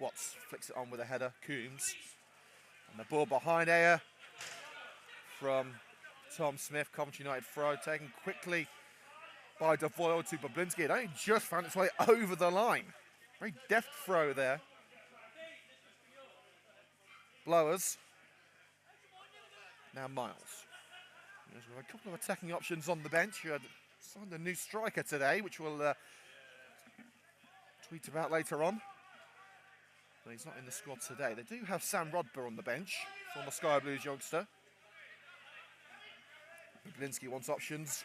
Watts flicks it on with a header, Coombs. And the ball behind Ayer from Tom Smith, Coventry United throw, taken quickly by Devoyle to Bablinski. It only just found its way over the line. Very deft throw there. Blowers. Now Miles. There's a couple of attacking options on the bench. You had signed a new striker today, which we'll tweet about later on. But he's not in the squad today. They do have Sam Rodber on the bench, former Sky Blues youngster. Bablinski wants options.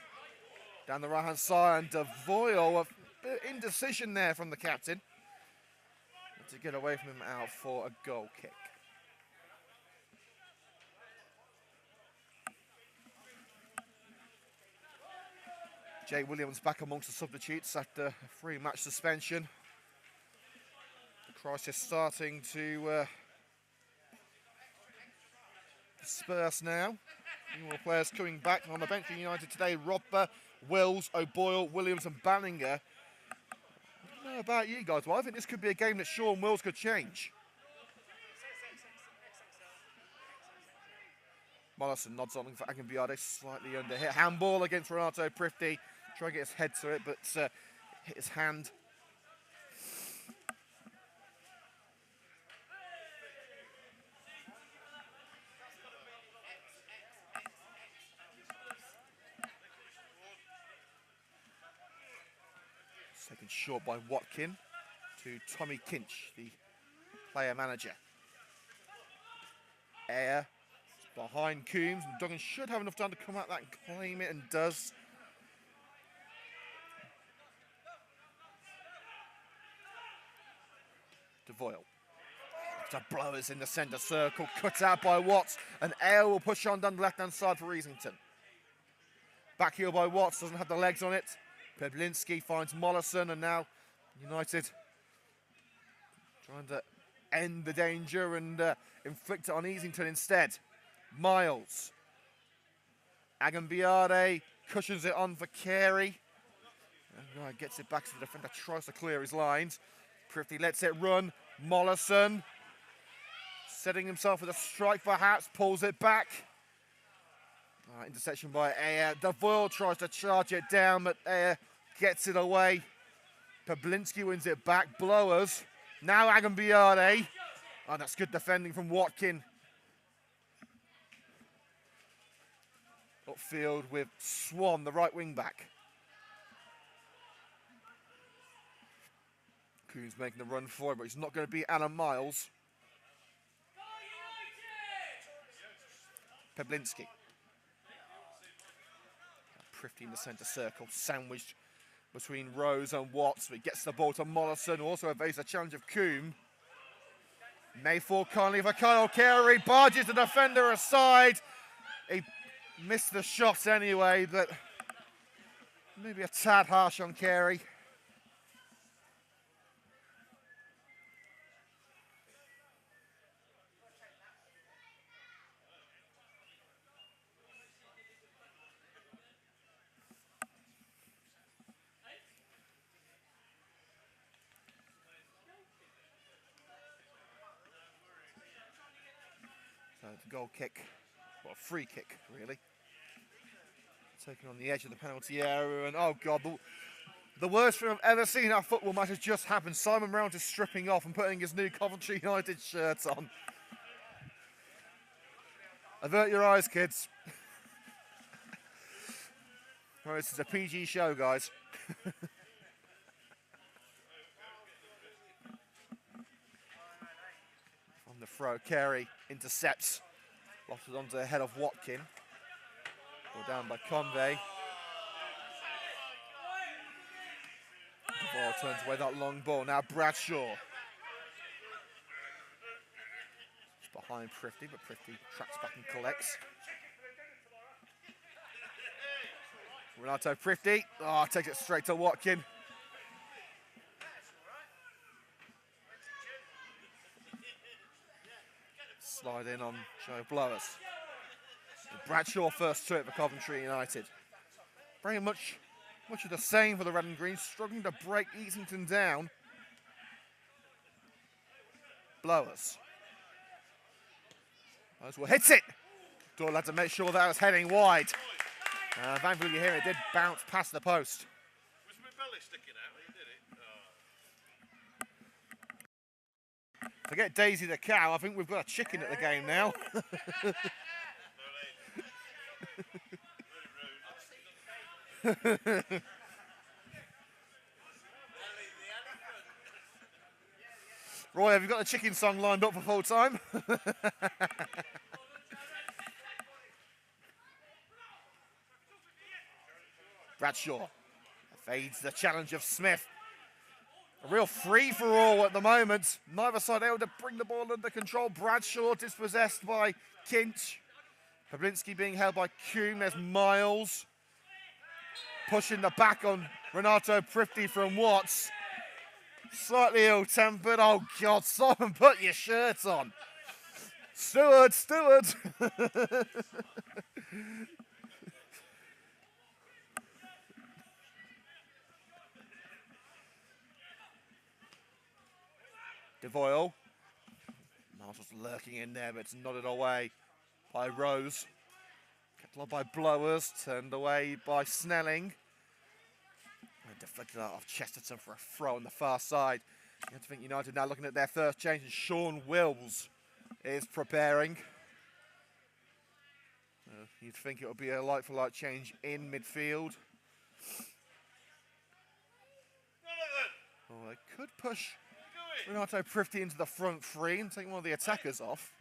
Down the right-hand side, and Devoyle, a bit of indecision there from the captain. To get away from him out for a goal kick. Jay Williams back amongst the substitutes after a 3-match suspension. The crisis starting to disperse now. More players coming back on the bench for United today. Rodber, Wills, O'Boyle, Williams and Banninger. I don't know about you guys, but I think this could be a game that Sean Wills could change. Mollison nods on for Agambiade, slightly under hit. Handball against Renato Prifty. Try to get his head to it, but hit his hand. Taken short by Watkin to Tommy Kinch, the player manager. Ayer behind Coombs, and Duggan should have enough time to come out that and claim it, and does. Devoyle. The Blowers in the centre circle, cut out by Watts, and Ayer will push on down the left-hand side for Easington. Back heel by Watts, doesn't have the legs on it. Peblinski finds Mollison, and now United trying to end the danger and inflict it on Easington instead. Miles. Agambiade cushions it on for Carey. And gets it back to the defender, tries to clear his lines. Prifty lets it run. Mollison setting himself with a strike perhaps, pulls it back. Interception by Ayer. Devoyle tries to charge it down, but Ayer gets it away. Peblinski wins it back. Blowers. Now Agambiade. Oh, that's good defending from Watkin. Upfield with Swan, the right wing back. Coons making the run for it, but he's not going to beat Alan Miles. Peblinski. Prifty in the centre circle, sandwiched between Rose and Watts, but he gets the ball to Mollison, who also evades a challenge of Coombe. Mayfall kindly for Kyle Carey, barges the defender aside. He missed the shot anyway, but maybe a tad harsh on Carey. So the goal kick Well, a free kick, really. Taken on the edge of the penalty area, and oh God, the worst thing I've ever seen at a football match has just happened. Simon Round is stripping off and putting his new Coventry United shirt on. Avert your eyes, kids. Well, this is a PG show, guys. On the throw, Carey intercepts. Lofted onto the head of Watkin. Ball down by Convey. The ball turns away that long ball. Now Bradshaw. It's behind Prifty, but Prifty tracks back and collects. Renato Prifty. Oh, takes it straight to Watkin. Slide in on Joe Blowers. Bradshaw first to it for Coventry United. Bringing much of the same for the Red and Green, struggling to break Easington down. Blowers. Blowers hits it. Doyle had to make sure that was heading wide. Thankfully, you hear it did bounce past the post. Was my belly sticking out when you did it? Oh. Forget Daisy the cow, I think we've got a chicken at the game now. Roy, have you got the chicken song lined up for full time? Bradshaw evades the challenge of Smith. A real free-for-all at the moment. Neither side able to bring the ball under control. Bradshaw dispossessed by Kinch. Pawlinski being held by Kuhn. There's Miles. Pushing the back on Renato Prifty from Watts. Slightly ill-tempered. Oh, God, Simon, put your shirt on. Steward. DeVoyle. Miles was lurking in there, but it's nodded away by Rose. Kept on by Blowers, turned away by Snelling. And deflected out of Chesterton for a throw on the far side. You have to think United now looking at their first change, and Sean Wills is preparing. You'd think it would be a like-for-like change in midfield. Oh, they could push Renato Prifty into the front three and take one of the attackers off.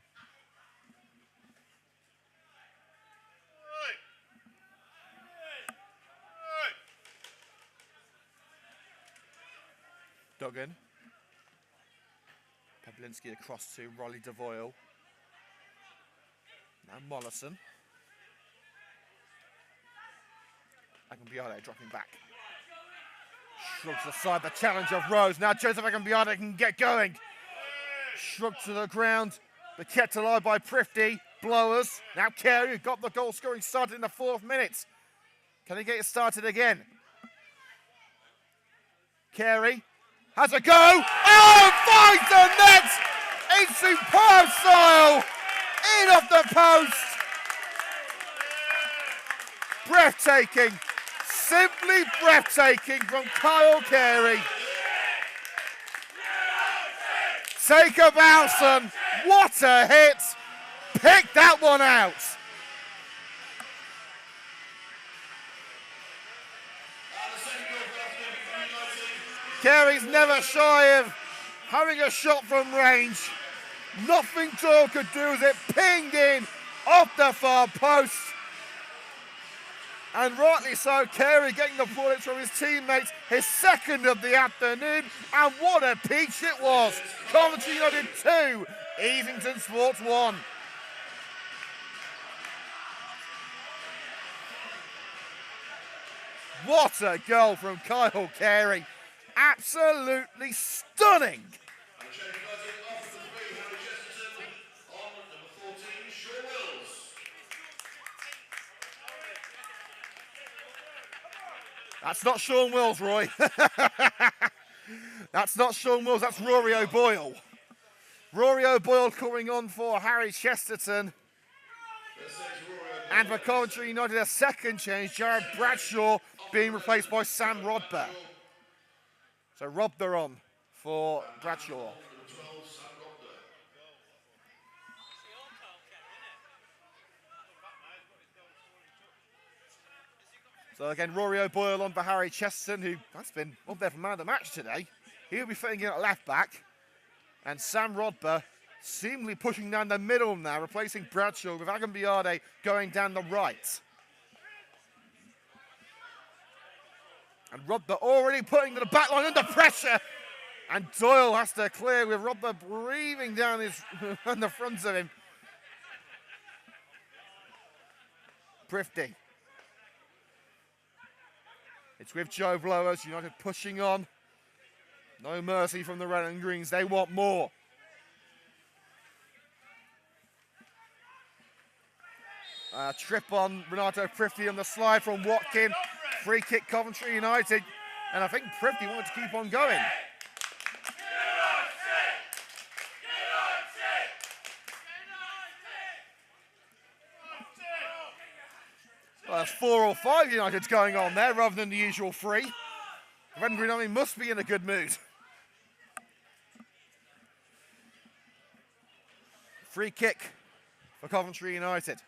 Duggan. Pawlinski across to Rolly DeVoyle. Now Mollison. Agambiade dropping back. Shrugs aside the challenge of Rose. Now Joseph Agambiade can get going. Shrugged to the ground, but kept alive by Prifty. Blowers. Now Carey got the goal scoring started in the 4th minute. Can he get it started again? Carey has a go. Oh, finds the net in superb style. In off the post. Breathtaking. Simply breathtaking from Kyle Carey. Take a Bowson. What a hit. Pick that one out. Carey's never shy of having a shot from range. Nothing Doyle could do with it. Pinged in off the far post. And rightly so, Carey getting the ball from his teammates, his second of the afternoon, and what a peach it was. Coventry United 2, Easington Sports 1. What a goal from Kyle Carey. Absolutely stunning. That's not Sean Wills, Roy. That's not Sean Wills, that's Rory O'Boyle. Rory O'Boyle coming on for Harry Chesterton. And for Coventry United, a second change, Jared Bradshaw being replaced by Sam Rodber. So Rodber on for Bradshaw. Number 12, Sam Rodber. So again, Rory O'Boyle on for Harry Chesterton, who has been up there for man of the match today. He'll be fitting in at left back. And Sam Rodber seemingly pushing down the middle now, replacing Bradshaw with Agambiade going down the right. And Rodber already putting the back line under pressure. And Doyle has to clear with Rodber breathing down his on the front of him. Prifty. It's with Joe Blowers, United pushing on. No mercy from the Red and Greens, they want more. Trip on Renato Prifty on the slide from Watkin. Free kick Coventry United. And I think Prifty wanted to keep on going. Well, that's 4 or 5 Uniteds going on there rather than the usual 3. The Red and Green Army must be in a good mood. Free kick for Coventry United.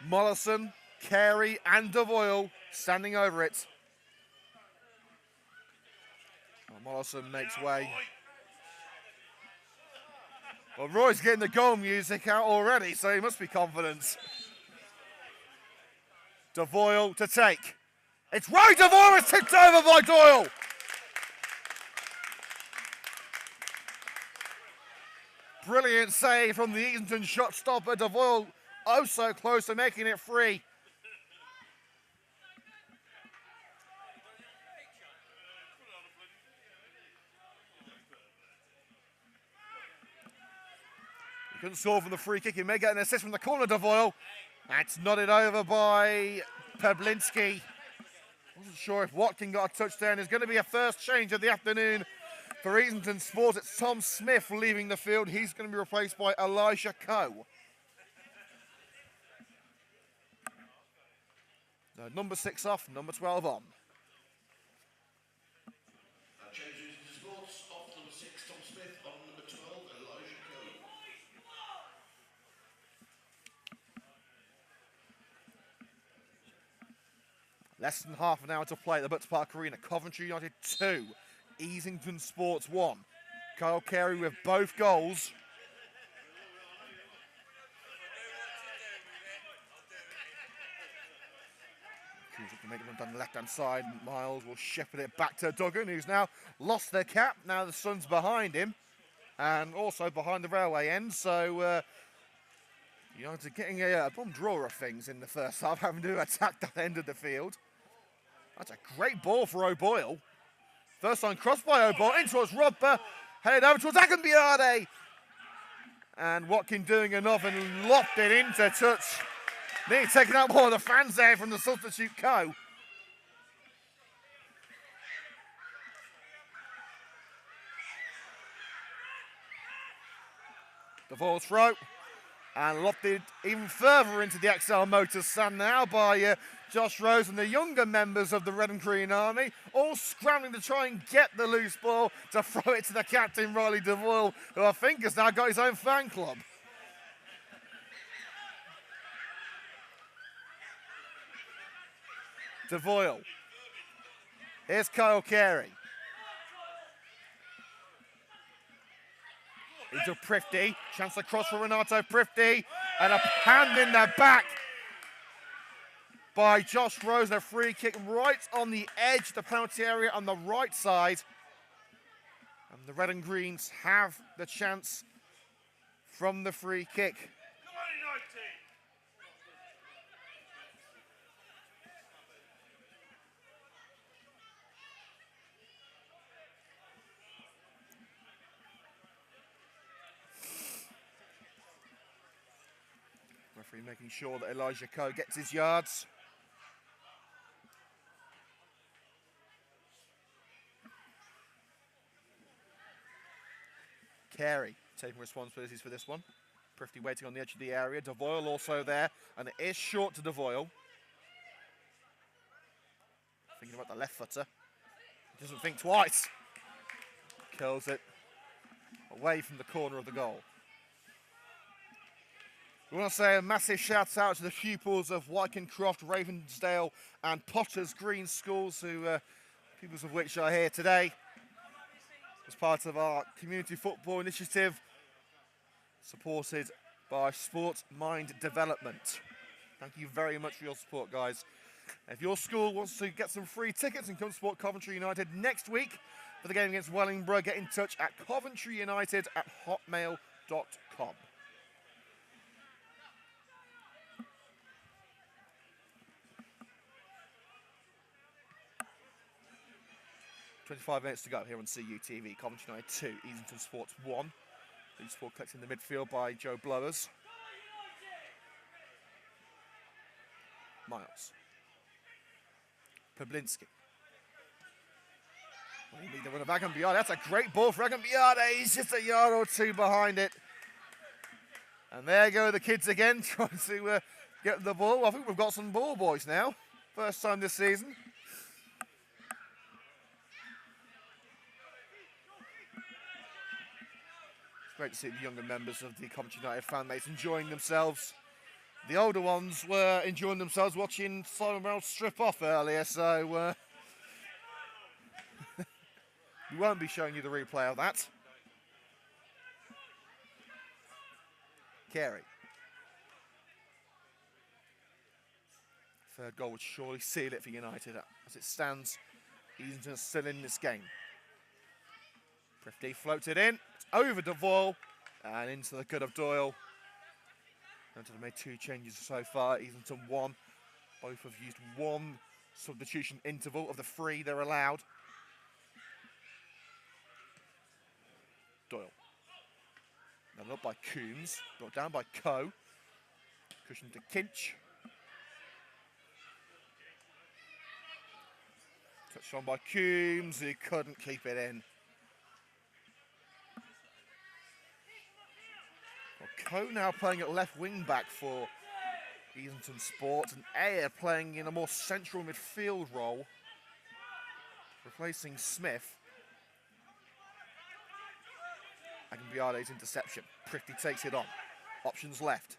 Mollison, Carey and Devoyle standing over it. Well, Mollison makes way. Well, Roy's getting the goal music out already, so he must be confident. Devoyle to take. It's Roy Devoyle, it's tipped over by Doyle. Brilliant save from the Easington shot stopper. Devoyle oh so close to making it free. He couldn't score from the free kick. He may get an assist from the corner, Devoyle. That's nodded over by Peblinski. Wasn't sure if Watkin got a touchdown. There's going to be a first change of the afternoon for Easington Sports. It's Tom Smith leaving the field. He's going to be replaced by Elijah Coe. So number 6 off, number 12 on. Change Easington Sports off number 6, Tom Smith, on number 12, Elijah Coe. Less than half an hour to play at the Butts Park Arena. Coventry United 2, Easington Sports 1. Kyle Carey with both goals. To make it run down the left-hand side. Miles will shepherd it back to Duggan, who's now lost their cap. Now the sun's behind him, and also behind the railway end. So United getting a bomb draw of things in the first half, having to attack that end of the field. That's a great ball for O'Boyle. First time cross by O'Boyle, in towards Rodber, headed over towards Agambiade. And Watkin doing enough and lopped it into touch. Nearly taking out one of the fans there from the substitute Coe. Devoyle's throw. And lofted even further into the XL Motors stand now by Josh Rose and the younger members of the Red and Green Army, all scrambling to try and get the loose ball to throw it to the captain, Riley Devoyle, who I think has now got his own fan club. Devoyle. Here's Kyle Carey. Into Prifty. Chance to cross for Renato Prifty. And a hand in the back by Josh Rose. A free kick right on the edge of the penalty area on the right side. And the Red and Greens have the chance from the free kick. Referee making sure that Elijah Coe gets his yards. Carey taking responsibilities for this one. Prifty waiting on the edge of the area. Devoyle also there, and it is short to Devoyle. Thinking about the left footer. He doesn't think twice. Curls it away from the corner of the goal. We want to say a massive shout out to the pupils of Wykencroft, Ravensdale and Potters Green schools, pupils of which are here today as part of our community football initiative supported by Sport Mind Development. Thank you very much for your support, guys. If your school wants to get some free tickets and come support Coventry United next week for the game against Wellingborough, get in touch at coventryunited@hotmail.com. 25 minutes to go here on CUTV. Coventry United 2, Easington Sports 1. Leeds Sport collected in the midfield by Joe Blowers. Miles. Pablinski. Well, you need the run of Agambiade. That's a great ball for Agambiade. He's just a yard or two behind it. And there go the kids again, trying to get the ball. I think we've got some ball boys now. First time this season. Great to see the younger members of the Coventry United fan base enjoying themselves. The older ones were enjoying themselves watching Simon Reynolds strip off earlier, so we won't be showing you the replay of that. Carey. Third goal would surely seal it for United. As it stands, Easington still in this game. Prifty floated in. It's over Devoyle and into the good of Doyle. United have made 2 changes so far. Easington 1. Both have used 1 substitution interval of the 3 they're allowed. Doyle. Now up by Coombs. Brought down by Coe. Cushion to Kinch. Touched on by Coombs. He couldn't keep it in. Coe now playing at left wing back for Easington Sports, and Ayer playing in a more central midfield role, replacing Smith. Agambiade's interception. Prifty takes it on. Options left,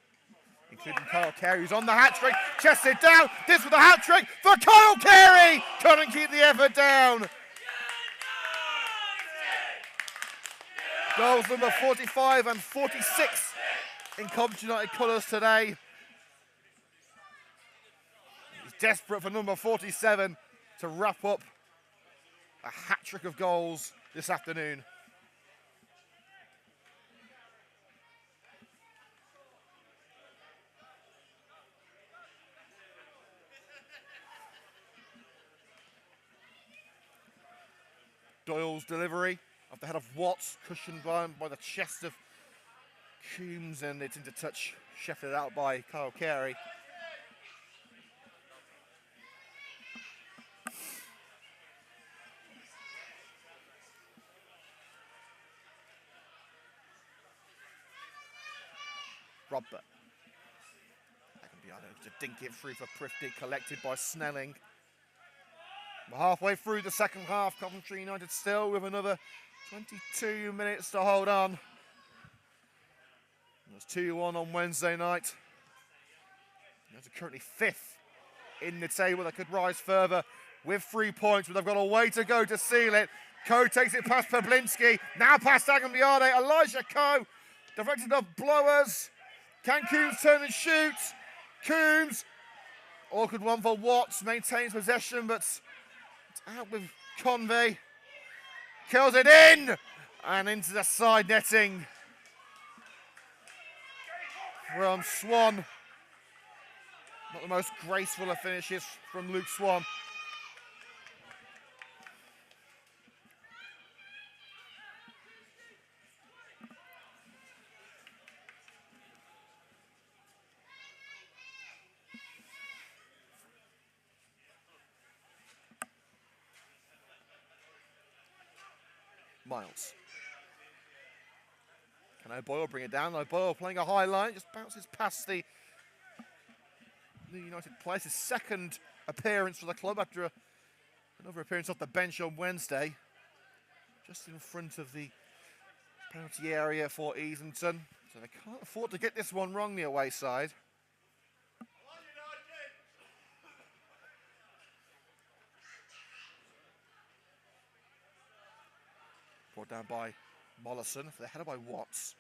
including Kyle Carey, who's on the hat-trick. Chested down. This with a hat-trick for Kyle Carey. Couldn't keep the effort down. Goals number 45 and 46 in Coventry United colours today. He's desperate for number 47 to wrap up a hat-trick of goals this afternoon. Doyle's delivery off the head of Watts, cushioned by the chest of Coombs, and it's into touch, shepherded out by Kyle Carey. Robert. Agambiade to dink it through for Prifty, collected by Snelling. We're halfway through the second half. Coventry United still with another 22 minutes to hold on. It was 2-1 on Wednesday night. United are currently 5th in the table. They could rise further with 3 points, but they've got a way to go to seal it. Coe takes it past Pablinski. Now past Agambiade. Elijah Coe directed off Blowers. Can Coombs turn and shoot? Coombs. Awkward one for Watts. Maintains possession, but out with Convey. Kills it in and into the side netting from Swan. Not the most graceful of finishes from Luke Swan. Miles. Can O'Boyle bring it down? O'Boyle playing a high line, just bounces past the United players. His second appearance for the club after another appearance off the bench on Wednesday. Just in front of the penalty area for Easington. So they can't afford to get this one wrong, the away side. Brought down by Mollison for the header by Watts.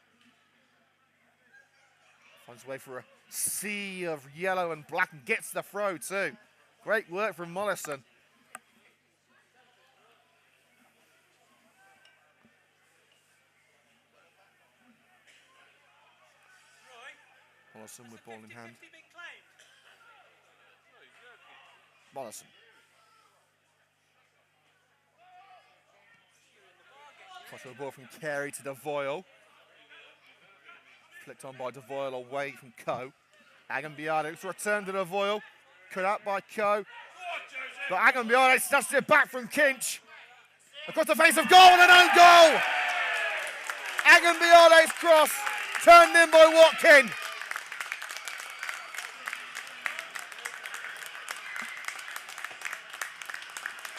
Finds a way for a sea of yellow and black and gets the throw too. Great work from Mollison. Mollison with ball in hand. Mollison. Cross the ball from Carey to Devoyle. Flicked on by Devoyle away from Coe. Agambiado returned to Devoyle. Cut out by Coe. But Agambiado snatched it back from Kinch. Across the face of goal and an own goal. Agambiado's cross turned in by Watkin.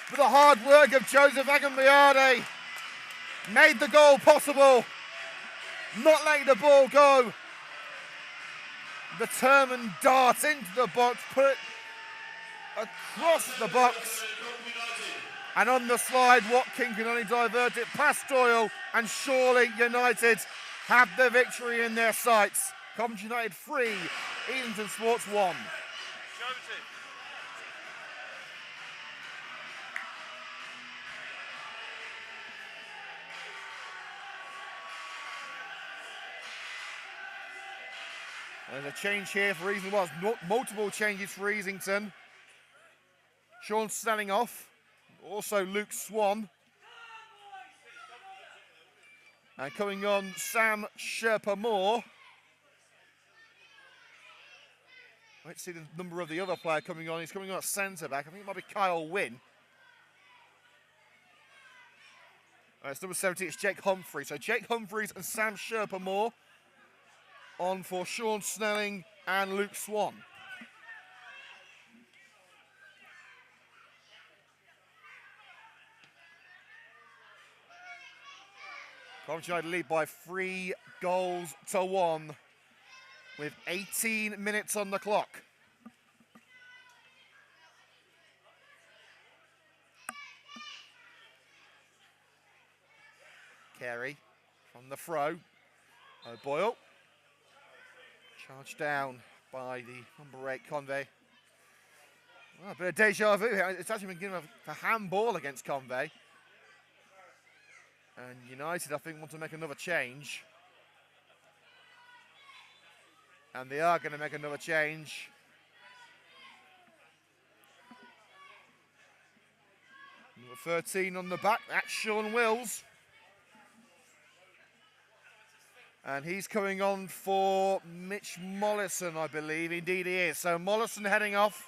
With the hard work of Joseph Agambiade, made the goal possible. Not letting the ball go. Determined dart into the box, put it across the box. And on the slide, Watkin can only divert it past Doyle, and surely United have the victory in their sights. Coventry United 3, Easington Sports 1. There's a change here for Easington. Well, multiple changes for Easington. Sean Snelling off. Also Luke Swan. And coming on, Sam Sherpa-Moore. Let's see the number of the other player coming on. He's coming on at centre-back. I think it might be Kyle Wynn. It's number 17, it's Jake Humphreys. So Jake Humphreys and Sam Sherpa-Moore on for Sean Snelling and Luke Swan. Coventry United lead by 3-1 with 18 minutes on the clock. Carey from the throw. O'Boyle. Charged down by the number 8 Convey. Well, a bit of deja vu here. It's actually been given a handball against Convey. And United, I think, want to make another change. And they are going to make another change. Number 13 on the back, that's Sean Wills. And he's coming on for Mitch Mollison, I believe. Indeed he is. So Mollison heading off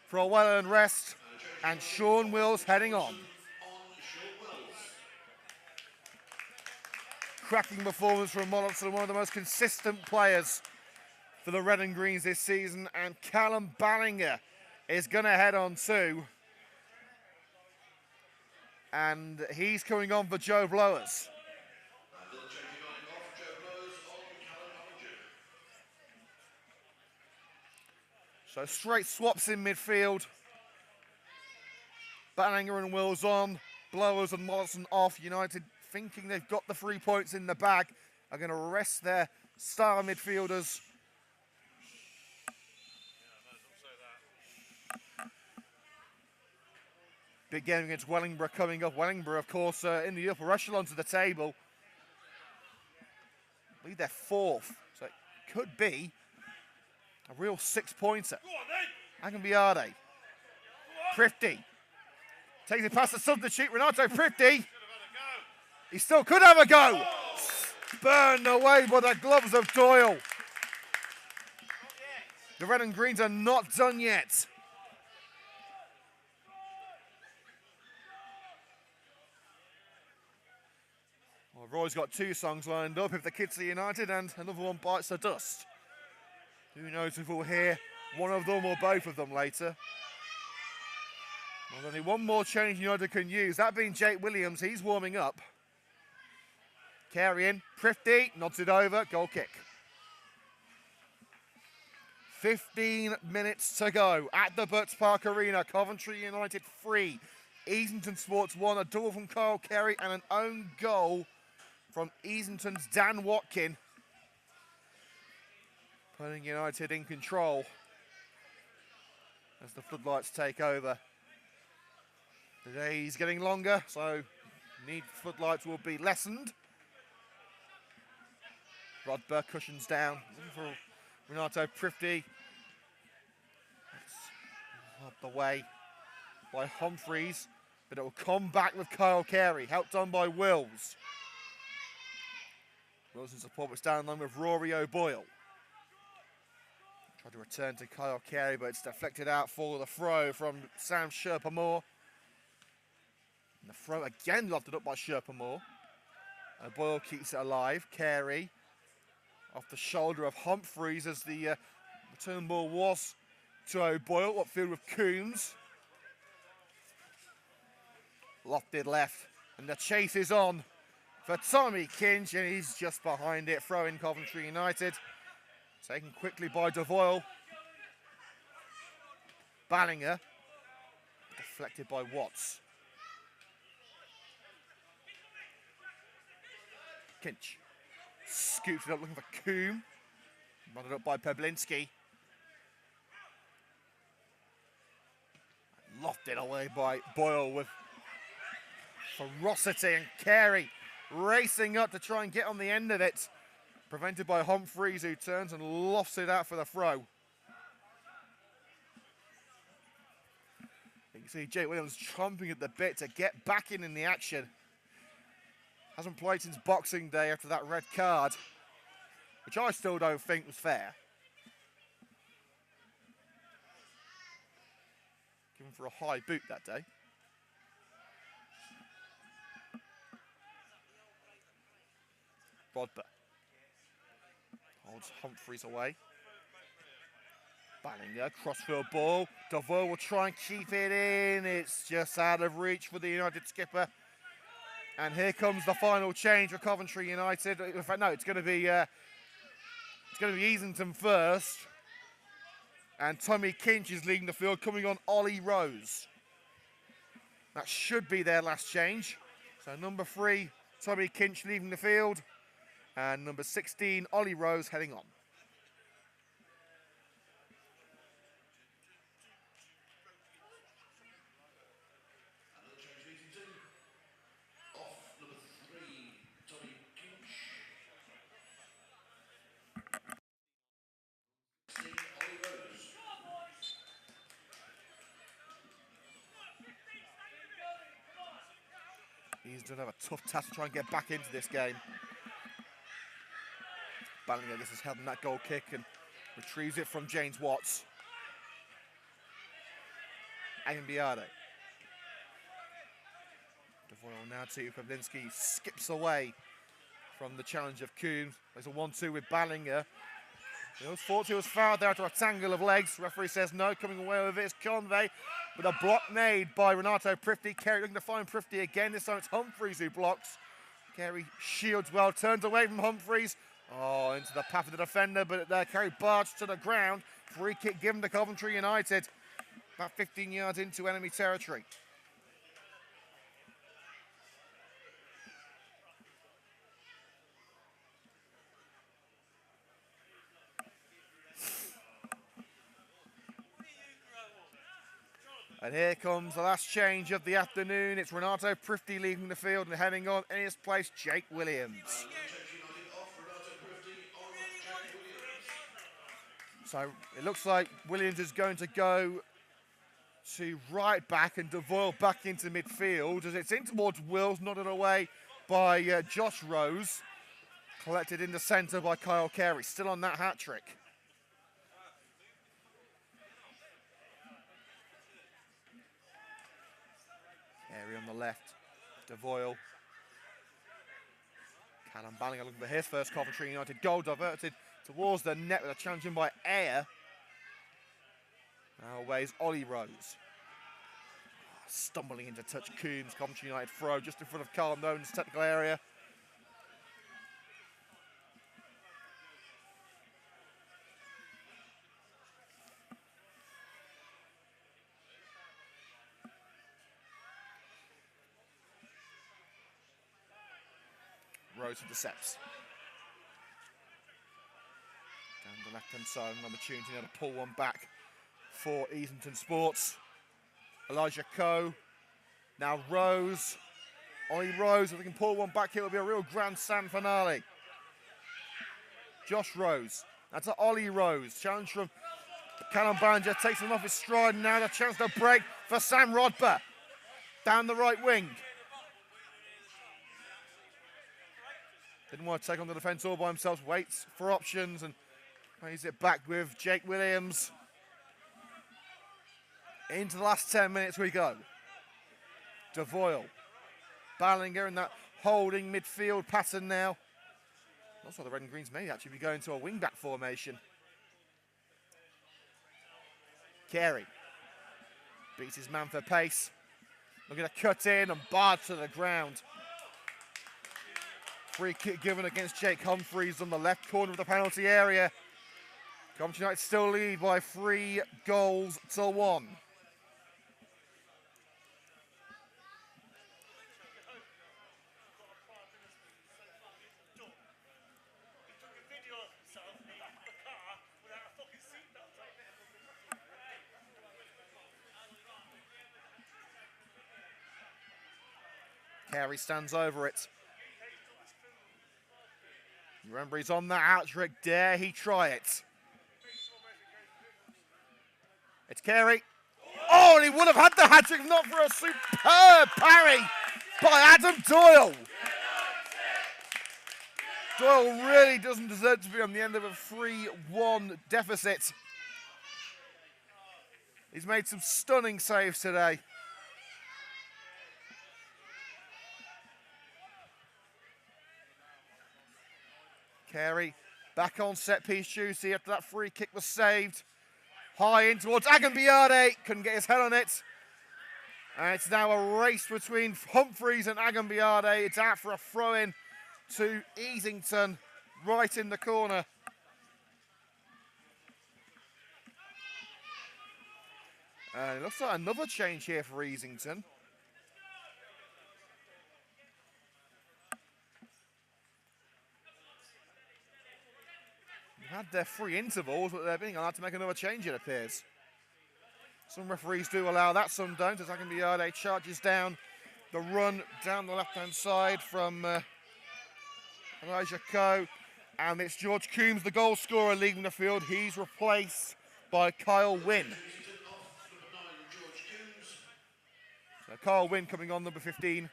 for a well-earned rest. And Sean Wills heading on. Cracking performance from Mollison, one of the most consistent players for the Red and Greens this season. And Callum Ballinger is going to head on too. And he's coming on for Joe Blowers. So straight swaps in midfield. Ballinger and Wills on. Blowers and Mollison off. United, thinking they've got the 3 points in the bag, are going to rest their star midfielders. Big game against Wellingborough coming up. Wellingborough, of course, in the upper echelon to the table. I believe they're 4th, so it could be a real 6-pointer. Agambiade. Prifty. Takes it past the substitute, Renato Prifty. He still could have a go. Burned away by the gloves of Doyle. The Red and Greens are not done yet. Well, Roy's got 2 songs lined up if the kids are United, and another one bites the dust. Who knows if we'll hear one of them or both of them later. There's only one more change United can use, that being Jake Williams. He's warming up. Carey in, Prifty nods it over, goal kick. 15 minutes to go at the Butts Park Arena. Coventry United 3, Easington Sports 1, a double from Kyle Carey and an own goal from Easington's Dan Watkin. Putting United in control as the floodlights take over. The day's getting longer, so need floodlights will be lessened. Rodber cushions down for Renato Prifty. That's up the way by Humphreys, but it will come back with Kyle Carey, helped on by Wills. Wills in support, but down line with Rory O'Boyle. Tried to return to Kyle Carey, but it's deflected out for the throw from Sam Sherpa-Moore. And the throw again lofted up by Sherpa-Moore. O'Boyle keeps it alive. Carey off the shoulder of Humphreys as the return ball was to O'Boyle, upfield with Coombs. Lofted left, and the chase is on for Tommy Kinch, and he's just behind it, throwing Coventry United. Taken quickly by Devoyle. Ballinger, deflected by Watts. Kinch scoops it up looking for Coombe. Run up by Peblinski. Lofted away by Boyle with ferocity, and Carey racing up to try and get on the end of it. Prevented by Humphreys, who turns and lofts it out for the throw. You can see Jake Williams chomping at the bit to get back in the action. Hasn't played since Boxing Day after that red card, which I still don't think was fair. Given for a high boot that day. Rodber holds Humphreys away. Ballinger, crossfield ball. Devoyle will try and keep it in. It's just out of reach for the United skipper. And here comes the final change for Coventry United. In fact, no, it's going to be Easington first. And Tommy Kinch is leading the field, coming on Ollie Rose. That should be their last change. So number 3, Tommy Kinch leaving the field. And number 16, Ollie Rose heading on. Off number 3, Tommy Kinch. 16, Ollie Rose. He's going to have a tough task to try and get back into this game. Ballinger, this is held in that goal kick and retrieves it from James Watts. Ayambiade. Devoyle now to Pavlinsky, skips away from the challenge of Coombs. There's a 1-2 with Ballinger. He was thought he was fouled there after a tangle of legs. Referee says no, coming away with it is Convey. With a block made by Renato Prifty. Carey looking to find Prifty again. This time it's Humphreys who blocks. Carey shields well, turns away from Humphreys. Oh, into the path of the defender, but Carey barged to the ground. Free kick given to Coventry United. About 15 yards into enemy territory. And here comes the last change of the afternoon. It's Renato Prifty leaving the field and heading on in his place, Jake Williams. So it looks like Williams is going to go to right back and Devoyle back into midfield as it's in towards Wills, nodded away by Josh Rose. Collected in the centre by Kyle Carey, still on that hat-trick. Carey on the left, Devoyle. Callum Ballinger looking for his first Coventry United goal, diverted towards the net with a challenge in by Ayer. Now aways Ollie Rose. Stumbling into touch Coombs, Coventry United throw just in front of Carl Nolan's technical area. Rose intercepts. Down the left-hand side, an opportunity now to pull one back for Easington Sports. Elijah Coe, now Rose. Ollie Rose, if they can pull one back here, it'll be a real grand slam finale. Josh Rose, that's an Ollie Rose. Challenge from Callum Ballinger, takes him off his stride, and now the chance to break for Sam Rodber. Down the right wing. Didn't want to take on the defence all by himself, waits for options and plays it back with Jake Williams. Into the last 10 minutes we go. Devoyle, Ballinger in that holding midfield pattern now. Also the Red and Greens may actually be going to a wing-back formation. Carey beats his man for pace. Looking to cut in and barred to the ground. Free kick given against Jake Humphreys on the left corner of the penalty area. Coventry United still lead by 3 goals to 1. Carey stands over it. Remember, he's on that hat-trick. Dare he try it? It's Carey. Oh, and he would have had the hat-trick if not for a superb parry by Adam Doyle. Doyle really doesn't deserve to be on the end of a 3-1 deficit. He's made some stunning saves today. Carey back on set-piece duty after that free kick was saved. High in towards Agambiade, couldn't get his head on it. And it's now a race between Humphreys and Agambiade. It's out for a throw-in to Easington, right in the corner. And it looks like another change here for Easington. Had their 3 intervals, but they're being allowed to make another change, it appears. Some referees do allow that, some don't, as Agambiade charges down the run down the left-hand side from Elijah Coe. And it's George Coombs, the goal scorer, leaving the field. He's replaced by Kyle Wynn. So Kyle Wynn coming on, number 15.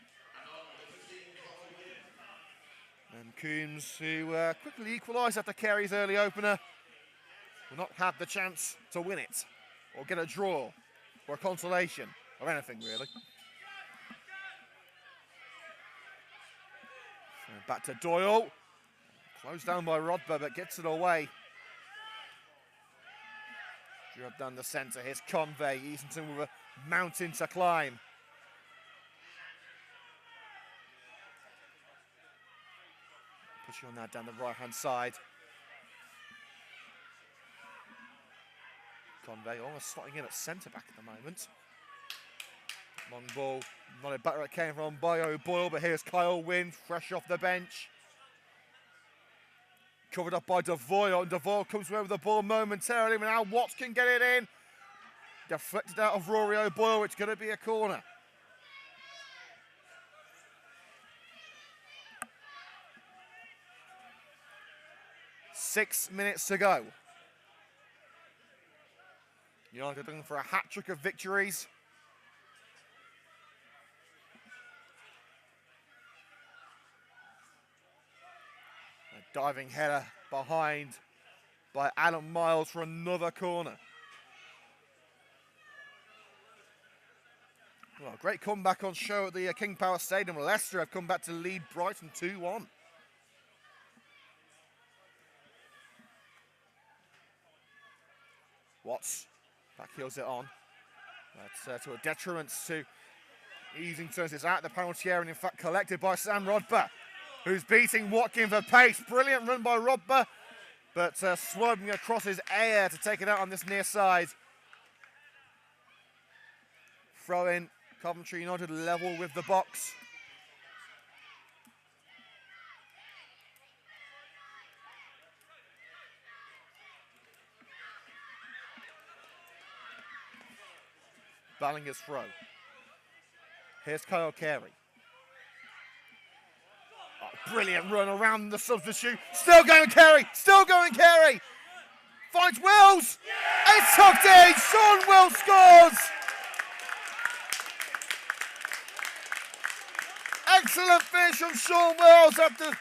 And Coombs, who quickly equalised after Carey's early opener, will not have the chance to win it, or get a draw, or a consolation, or anything really. So back to Doyle. Closed down by Rodber, but gets it away. Drew up down the centre. Here's Convey. Easington with a mountain to climb. Pushing on that down the right-hand side. Convey almost slotting in at centre-back at the moment. Long ball, not a batter it came from by O'Boyle, but here's Kyle Wynn, fresh off the bench. Covered up by Devoyle, and Devoyle comes away with the ball momentarily, but now Watts can get it in. Deflected out of Rory O'Boyle, it's going to be a corner. Six minutes to go. United looking for a hat-trick of victories. A diving header behind by Adam Miles for another corner. Well, a great comeback on show at the King Power Stadium. Leicester have come back to lead Brighton 2-1. Watts backheels it on. That's to a detriment to Easington. It's out the penalty area and in fact collected by Sam Rodber, who's beating Watkin for pace. Brilliant run by Rodber, but swerving across his air to take it out on this near side. Throw in, Coventry United level with the box. Ballinger's throw. Here's Kyle Carey. Oh, brilliant run around the substitute. Still going Carey, still going Carey. Finds Wills. It's tucked in. Sean Wills scores. Excellent finish from Sean Wills after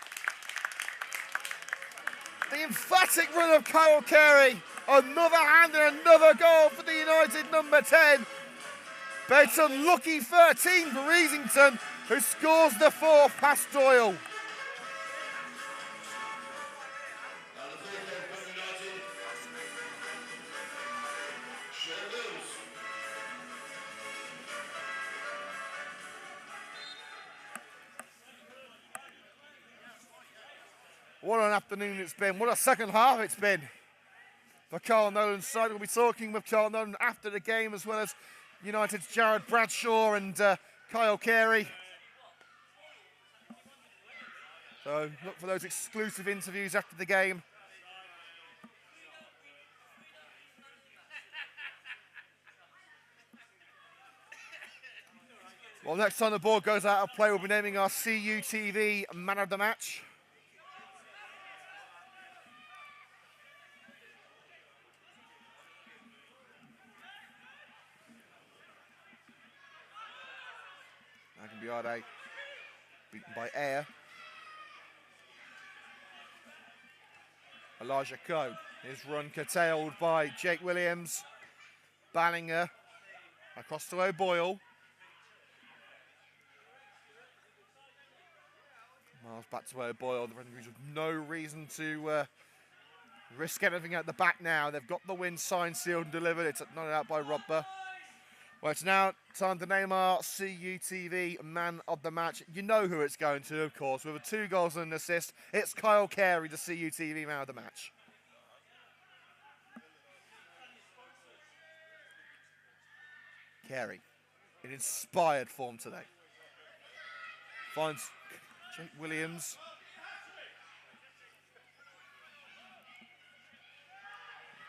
the emphatic run of Kyle Carey. Another hand and another goal for the United number 10. But it's unlucky 13 for Easington, who scores the fourth past Doyle. Now the fourth goal for United. Sean Wills. What an afternoon it's been. What a second half it's been for Carl Nolan's side. We'll be talking with Carl Nolan after the game, as well as United's Jared Bradshaw and Kyle Carey. So look for those exclusive interviews after the game. Well, next time the ball goes out of play, we'll be naming our CUTV man of the match. Agambiade beaten by Air. Elijah Coe. His run curtailed by Jake Williams. Ballinger across to O'Boyle. Miles back to O'Boyle. The Renegades with no reason to risk anything at the back now. They've got the win signed, sealed and delivered. It's not out by Rodber. Well, it's now time to name our CUTV man of the match. You know who it's going to, of course. With 2 goals and an assist, it's Kyle Carey, the CUTV man of the match. Carey in inspired form today. Finds Jake Williams.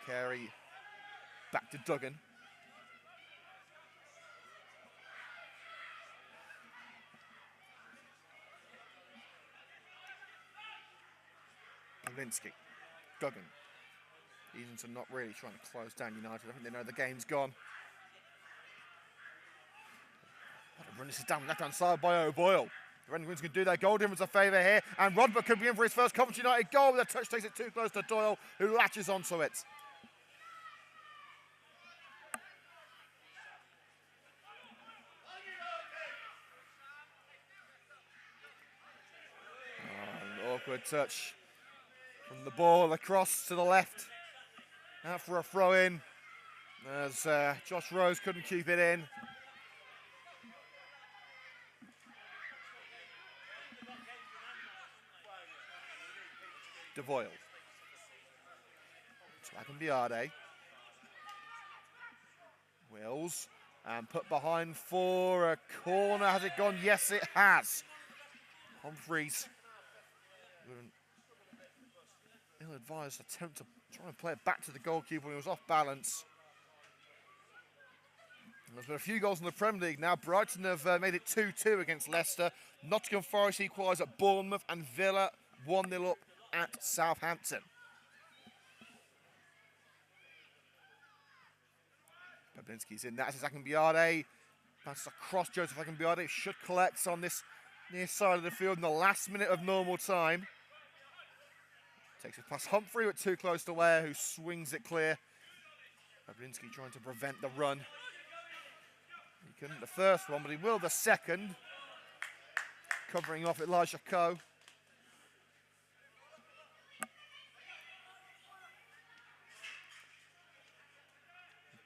Carey back to Duggan. Linsky, Duggan. Easington not really trying to close down United. I think they know the game's gone. What a run, this is down left-hand side by O'Boyle. The Renegades can do their goal difference a favour here, and Rodber could be in for his first Coventry United goal, but the touch takes it too close to Doyle, who latches onto it. An awkward touch from the ball across to the left. Out for a throw-in, as Josh Rose couldn't keep it in. DeVoyle. To Agambiade. Wills. And put behind for a corner. Has it gone? Yes, it has. Humphreys. Ill-advised attempt to try and play it back to the goalkeeper when he was off balance. And there's been a few goals in the Premier League now. Brighton have made it 2-2 against Leicester. Nottingham Forest equalised at Bournemouth, and Villa 1-0 up at Southampton. Babinski's in. That's Agambiade. Passes across Joseph Agambiade. Should collect on this near side of the field in the last minute of normal time. Takes it past Humphrey, but too close to Ware, who swings it clear. Babinski trying to prevent the run. He couldn't the first one, but he will the second. Covering off Elijah Coe.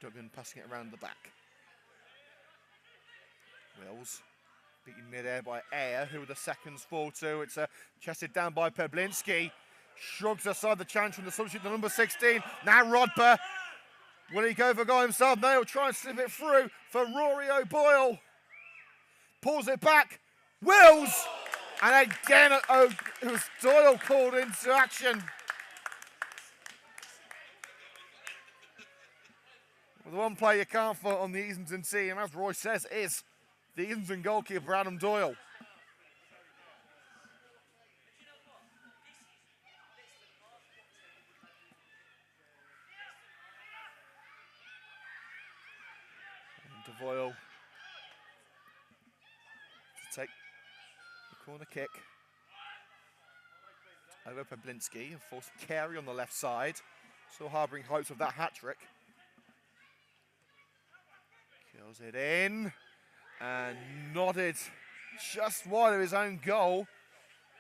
Duggan passing it around the back. Wills beaten mid-air by Ayer, who the seconds fall to. It's chested down by Peblinski. Shrugs aside the chance from the substitute, the number 16. Now Rodber. Will he go for goal himself? No, he'll try and slip it through for Rory O'Boyle. Pulls it back. Wills! And again, it was Doyle called into action. Well, the one player you can't fault on the Easington team, as Roy says, is the Easington goalkeeper, Adam Doyle. And Doyle to take the corner kick over Peblinski and force Carey on the left side. Still harbouring hopes of that hat-trick. Kills it in and nodded just wide of his own goal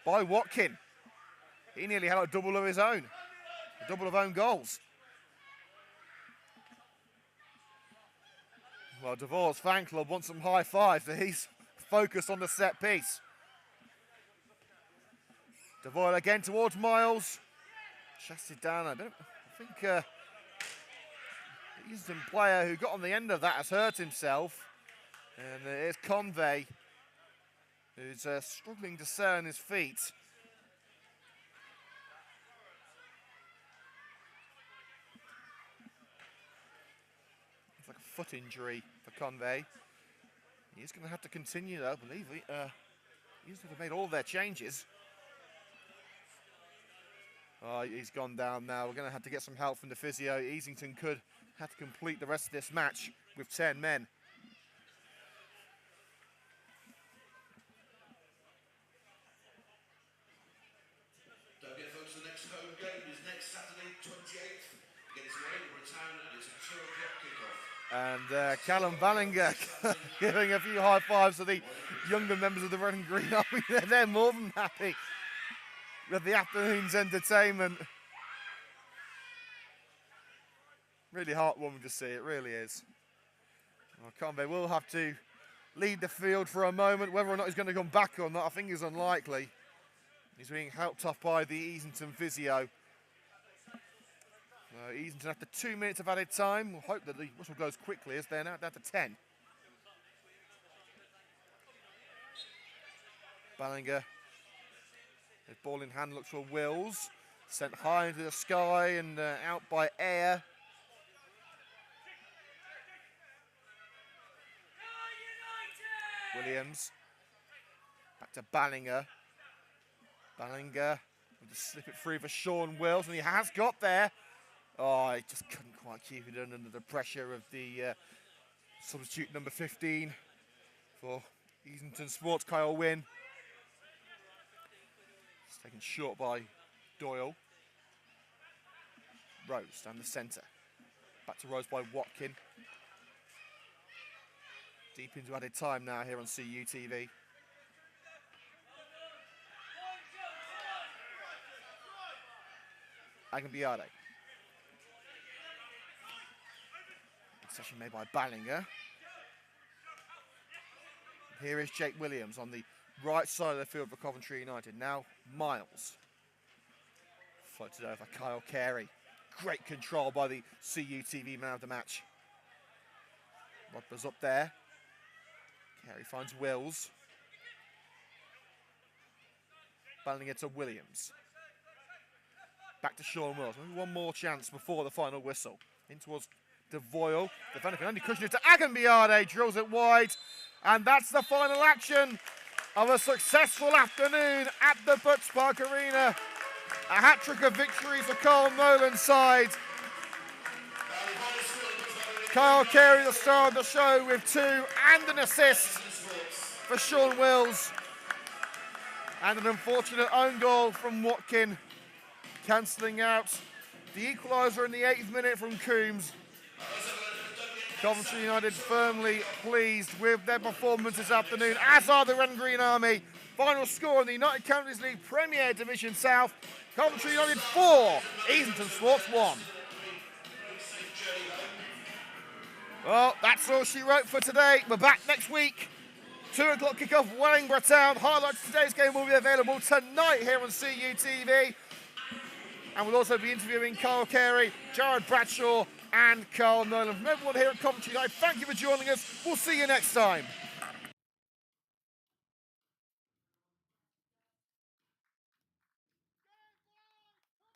by Watkin. He nearly had a double of his own, a double of own goals. Well, Devore's fan club wants some high fives, so he's focused on the set piece. Devore again towards Miles. Chested down. I think the Easington player who got on the end of that has hurt himself. And here's Convey, who's struggling to stay on his feet. It's like a foot injury for Convey. He's going to have to continue, though, I believe. He's going to have made all their changes. Oh, he's gone down now. We're going to have to get some help from the physio. Easington could have to complete the rest of this match with 10 men. Don't get folks, the next home game is next Saturday, 28th, against Weymouth Town, and it's a 2 o'clock kickoff. And Callum Ballinger giving a few high fives to the younger members of the Red and Green Army. They're more than happy with the afternoon's entertainment. Really heartwarming to see, it really is. Well, Convey will have to lead the field for a moment. Whether or not he's going to come back or not, I think is unlikely. He's being helped off by the Easington physio. Easington after 2 minutes of added time. We'll hope that the whistle goes quickly as they're now down to 10. Ballinger, his ball in hand, looks for Wills. Sent high into the sky and out by Ayer. Williams. Back to Ballinger. Ballinger will just slip it through for Sean Wills, and he has got there. Oh, he just couldn't quite keep it under the pressure of the substitute number 15 for Easington Sports, Kyle Wynn. It's taken short by Doyle. Rose down the centre. Back to Rose by Watkin. Deep into added time now here on CUTV. Agambiade. Session made by Ballinger. Here is Jake Williams on the right side of the field for Coventry United. Now Miles. Floated over Kyle Carey. Great control by the CUTV man of the match. Rodber's up there. Carey finds Wills. Ballinger to Williams. Back to Sean Wills. Maybe one more chance before the final whistle. In towards Devoyle. Defender can only cushion it to Agambiade. Drills it wide. And that's the final action of a successful afternoon at the Butts Park Arena. A hat-trick of victories for Carl Nolan's side. Kyle Carey, the star of the show, with 2 and an assist for Sean Wills. And an unfortunate own goal from Watkin, cancelling out the equaliser in the 8th minute from Coombs. Coventry United firmly pleased with their performance this afternoon, as are the Red and Green Army. Final score in the United Counties League Premier Division South. Coventry United 4, Easington Sports 1. Well, that's all she wrote for today. We're back next week. 2 o'clock kickoff, Wellingborough Town. Highlights of today's game will be available tonight here on CUTV. And we'll also be interviewing Carl Carey, Jared Bradshaw, and Carl Nolan. From everyone here at Coventry United, thank you for joining us. We'll see you next time.